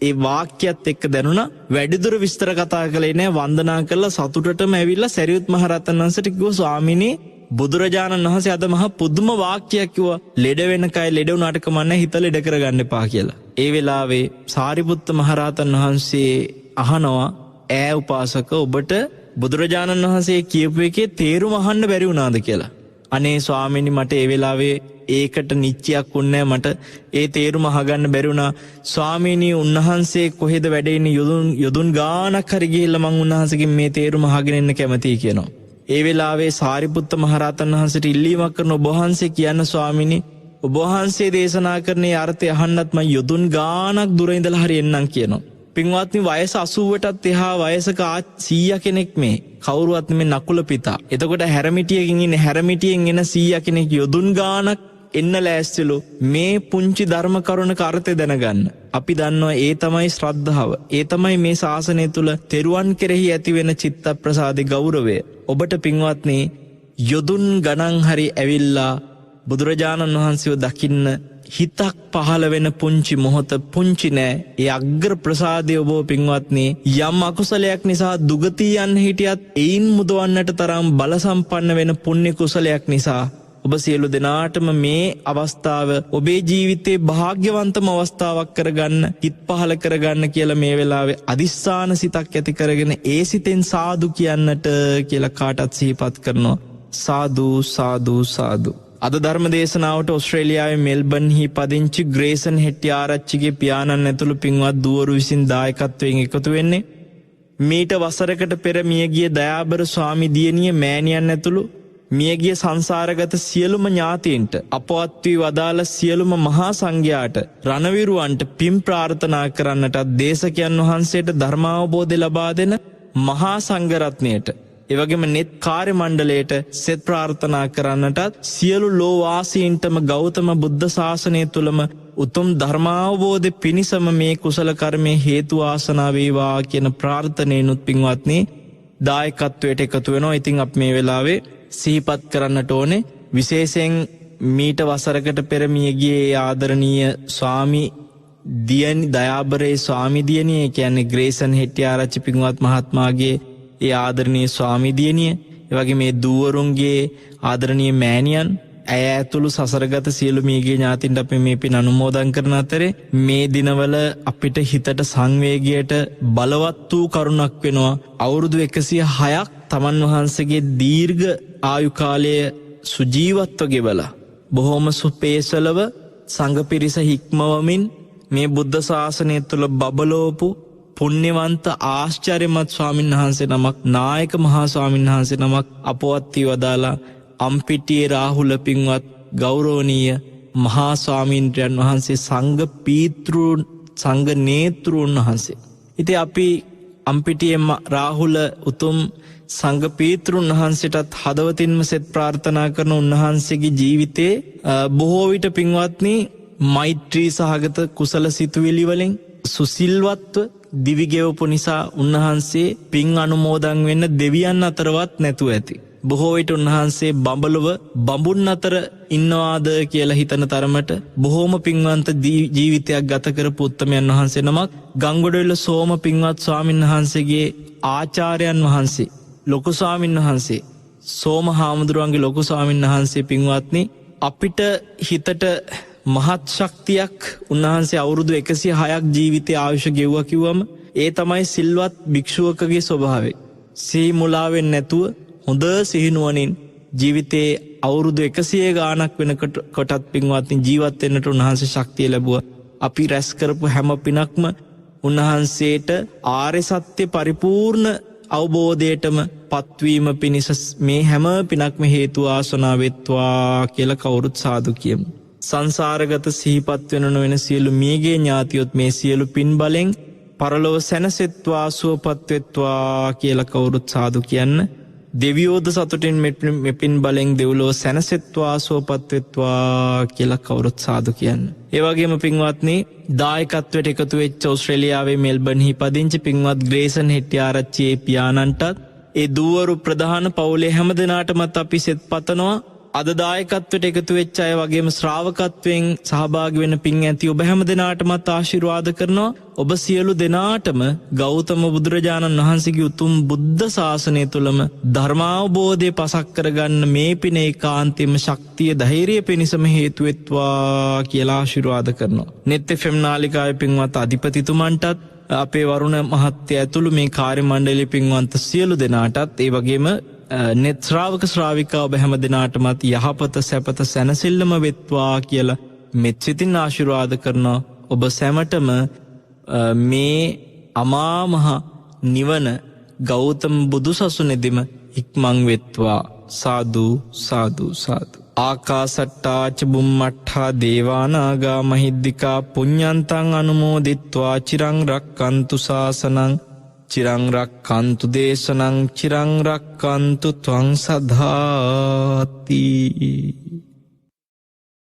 [SPEAKER 1] ඒ වාක්‍යයත් එක්ක දැනුණා. වැඩිදුර විස්තර කතා කළේ නෑ. වන්දනා කළා සතුටටම ඇවිල්ලා සරියුත් මහ රහතන් වහන්සේට කිව්වා ස්වාමීනි බුදුරජාණන් වහන්සේ අද මහා පුදුම වාක්‍යයක් කිව්වා. ලෙඩ වෙන කය ලෙඩ වුණාට කමන්නේ හිත ලෙඩ කරගන්න එපා කියලා. ඒ වෙලාවේ සාරිපුත්ත මහ රහතන් වහන්සේ අහනවා ඈ උපාසක ඔබට බුදුරජාණන් වහන්සේ කියපු එකේ තේරුම අහන්න බැරි වුණාද කියලා. අනේ ස්වාමීනි මට ඒ වෙලාවේ ඒකට නිච්චයක් වුණේ මට ඒ තේරුම අහගන්න බැරි වුණා. ස්වාමීනි උන්වහන්සේ කොහෙද වැඩ ඉන්නේ යොදුන් ගානක් හරි ගිහිල්ලා මං උන්වහන්සේගෙන් මේ තේරුම අහගෙන ඉන්න කැමතියි කියනවා. ඒ වෙලාවේ සාරිපුත්ත මහරහතන් වහන්සේට ඉල්ලීමක් කරන ඔබ වහන්සේ කියන්න ස්වාමීනි ඔබ වහන්සේ දේශනා කරන ඒ අර්ථය අහන්නත් මං යොදුන් ගානක් දුර ඉඳලා හරි එන්නම් කියනවා. පින්වත්නි වයස 80ටත් එහා වයසක 100 කෙනෙක් මේ කවුරුවත් මේ නකුල පිතා. එතකොට හැරමිටියකින් ඉන්නේ හැරමිටියෙන් එන 100 කෙනෙක් යොදුන් ගානක් එන්න ලෑස්තිලු මේ පුංචි ධර්ම කරුණක අර්ථය දැනගන්න. අපි දන්නවා ඒ තමයි ශ්‍රද්ධාව. ඒ තමයි මේ ශාසනය තුල තෙරුවන් කෙරෙහි ඇති වෙන චිත්ත ප්‍රසාදේ ගෞරවය. ඔබට පින්වත්නි යොදුන් ගණන් හරි ඇවිල්ලා බුදුරජාණන් වහන්සේව දකින්න හිතක් පහළ වෙන පුංචි මොහොත පුංචි නෑ. ඒ අග්‍ර ප්‍රසාදය ඔබ පින්වත්නි යම් අකුසලයක් නිසා දුගතිය යන්න හිටියත් ඒයින් මුදවන්නට තරම් බල සම්පන්න වෙන පුණ්‍ය කුසලයක් නිසා ඔබ සියලු දෙනාටම මේ අවස්ථාව ඔබේ ජීවිතේ භාග්‍යවන්තම අවස්ථාවක් කරගන්න හිත පහළ කරගන්න කියලා මේ වෙලාවේ අදිස්ථාන සිතක් ඇති කරගෙන ඒ සිතෙන් සාදු කියන්නට කියලා කාටත් සිහිපත් කරනවා. සාදු සාදු සාදු. අද ධර්ම දේශනාවට ඔස්ට්‍රේලියාවේ මෙල්බර්න්හි පදිංචි ග්‍රේසන් හෙට්ටිආරච්චිගේ පියාණන් ඇතුළු පින්වත් දුවරු විසින් දායකත්වයෙන් එකතු වෙන්නේ මීට වසරකට පෙර මියගිය දයාබර ස්වාමි දියණිය මෑණියන් ඇතුළු මියගිය සංසාරගත සියලුම ඥාතීන්ට අපවත් වී වදාළ සියලුම මහා සංඝයාට රණවිරුවන්ට පින් ප්‍රාර්ථනා කරන්නටත් දේශකයන් වහන්සේට ධර්මාවබෝධය ලබා දෙන මහා සංඝරත්නයට එවැගේම නෙත් කාර්ය මණ්ඩලයට සෙත් ප්‍රාර්ථනා කරන්නටත් සියලු ලෝවාසීන්ටම ගෞතම බුද්ධ ශාසනය තුලම උතුම් ධර්මාවබෝධය පිණිසම මේ කුසල කර්මයේ හේතු වාසනා වේවා කියන ප්‍රාර්ථනෙනුත් පින්වත්නි දායකත්වයට එකතු වෙනවා. ඉතින් අපි මේ වෙලාවේ සිහිපත් කරන්නට ඕනේ විශේෂයෙන් මීට වසරකට පෙර මියගියේ ආදරණීය ස්වාමි දියණි දයාබරේ ස්වාමි දියණිය කියන්නේ ග්‍රේසන් හෙට්ටිආරච්චි පින්වත් මහත්මයාගේ ඒ ආදරණීය ස්වාමි දියණිය, ඒ වගේ මේ දූවරුන්ගේ ආදරණීය මෑණියන්, ඇය ඇතුළු සසරගත සියලු මියගේ ඥාතින්ට අපි මේ පින් අනුමෝදන් කරන අතරේ මේ දිනවල අපිට හිතට සංවේගයට බලවත් වූ කරුණක් වෙනවා. අවුරුදු 106ක් තමන් වහන්සේගේ දීර්ඝ ආයු කාලය සුජීවත්ව ගෙවලා බොහොම සුපේසලව සංඝ පිරිස හික්මවමින් මේ බුද්ධ ශාසනය තුළ බබලෝපු පුණ්‍යවන්ත ආශ්චර්යමත් ස්වාමීන් වහන්සේ නමක්, නායක මහා ස්වාමීන් වහන්සේ නමක් අපවත් වී වදාලා අම්පිටියේ රාහුල පින්වත් ගෞරවනීය මහා ස්වාමීන්ද්‍රයන් වහන්සේ සංඝ පීතෘන් සංඝ නේතෘන් වහන්සේ. ඉතින් අපි අම්පිටියේ රාහුල උතුම් සංඝ පීතෘන් වහන්සේටත් හදවතින්ම සෙත් ප්‍රාර්ථනා කරන උන්වහන්සේගේ ජීවිතේ බොහෝ විට පින්වත්නි මෛත්‍රී සහගත කුසල සිතුවිලි වලින් සුසිල්වත්ව දිවිගෙවපු නිසා උන්වහන්සේ පින් අනුමෝදන් වෙන්න දෙවියන් අතරවත් නැතුව ඇති. බොහෝ විට උන්වහන්සේ බඹලව බඹුන් අතර ඉන්නවාද කියලා හිතන තරමට බොහෝම පින්වන්ත ජීවිතයක් ගත කරපු උත්තමයන් වහන්සේ නමක් ගංගොඩවිල සෝම පින්වත් ස්වාමීන් වහන්සේගේ ආචාර්යයන් වහන්සේ ලොකු ස්වාමීන් වහන්සේ සෝම හාමුදුරුවන්ගේ ලොකු ස්වාමීන් වහන්සේ පින්වත්නි අපිට හිතට මහත් ශක්තියක් උන්වහන්සේ අවුරුදු 106ක් ජීවිතයේ ආයුෂ ගෙවුවා කිව්වම ඒ තමයි සිල්වත් භික්ෂුවකගේ ස්වභාවය. සිහි මුලාවෙන් නැතුව හොඳ සිහිනුවණින් ජීවිතේ අවුරුදු 100 ගාණක් වෙනකොටත් පින්වත්නි ජීවත් වෙන්නට උන්වහන්සේ ශක්තිය ලැබුවා. අපි රැස් කරපු හැම පිනක්ම උන්වහන්සේට ආර්ය සත්‍ය පරිපූර්ණ අවබෝධයටම පත්වීම පිණිස මේ හැම පිනක්ම හේතු ආසනාව වෙත්වා කියලා කවුරුත් සාදු කියමු. සංසාරගත සිහිපත් වෙන නොවන සියලු මියගේ ඥාතියොත් මේ සියලු පින් බලෙන් පරලොව සැනසෙත්වා සුවපත් වෙත්වා කියලා කවුරුත් සාදු කියන්න. දෙවියෝද සතුටින් මෙපින් බලෙන් දෙව්ලොව සැනසෙත්වා සුවපත් වෙත්වා කියලා කවුරුත් සාදු කියන්න. ඒ වගේම පින්වත්නි දායකත්වයට එකතු වෙච්ච ඕස්ට්‍රේලියාවේ මෙල්බර්න්හි පදිංචි පින්වත් ග්‍රේසන් හෙට්ටිආරච්චිගේ පියාණන්ටත් ඒ දූවරු ප්‍රධාන පවුලේ හැම දෙනාටමත් අපි සෙත් පතනවා. අද දායකත්වයට එකතු වෙච්ච අය වගේම ශ්‍රාවකත්වයෙන් සහභාගී වෙන පින් ඇති ඔබ හැම දෙනාටමත් ආශිර්වාද කරනවා. ඔබ සියලු දෙනාටම ගෞතම බුදුරජාණන් වහන්සේගේ උතුම් බුද්ධ ශාසනය තුළම ධර්මාවබෝධය පසක් කරගන්න මේ පින ඒකාන්තයෙන්ම ශක්තිය ධෛර්යය පිණිසම හේතු වෙත්වා කියලා ආශිර්වාද කරනවා. net fm නාලිකාවේ පින්වත් අධිපතිතුමන්ටත් අපේ වරුණ මහත්තයා ඇතුළු මේ කාර්ය මණ්ඩලයේ පින්වන්ත සියලු දෙනාටත් ඒ වගේම net ශ්‍රාවක ශ්‍රාවිකා ඔබ හැම දෙනාටමත් යහපත සැපත සැනසෙල්ලම වෙත්වා කියලා මෙත් සිතින් ආශිර්වාද කරනවා. ඔබ සැමටම මේ අමා මහ නිවන ගෞතම බුදුසසුනේදීම ඉක්මන් වෙත්වා. සාදු සාදු සාදු. ආකාසට්ටා ච බුම්මට්ඨා දේවානාගා මහිද්దికා පුඤ්ඤන්තං අනුමෝදිත්වා චිරං රක්칸තු ශාසනං චිරං රක්칸තු දේශනං චිරං රක්칸තු ත්වං සදාති.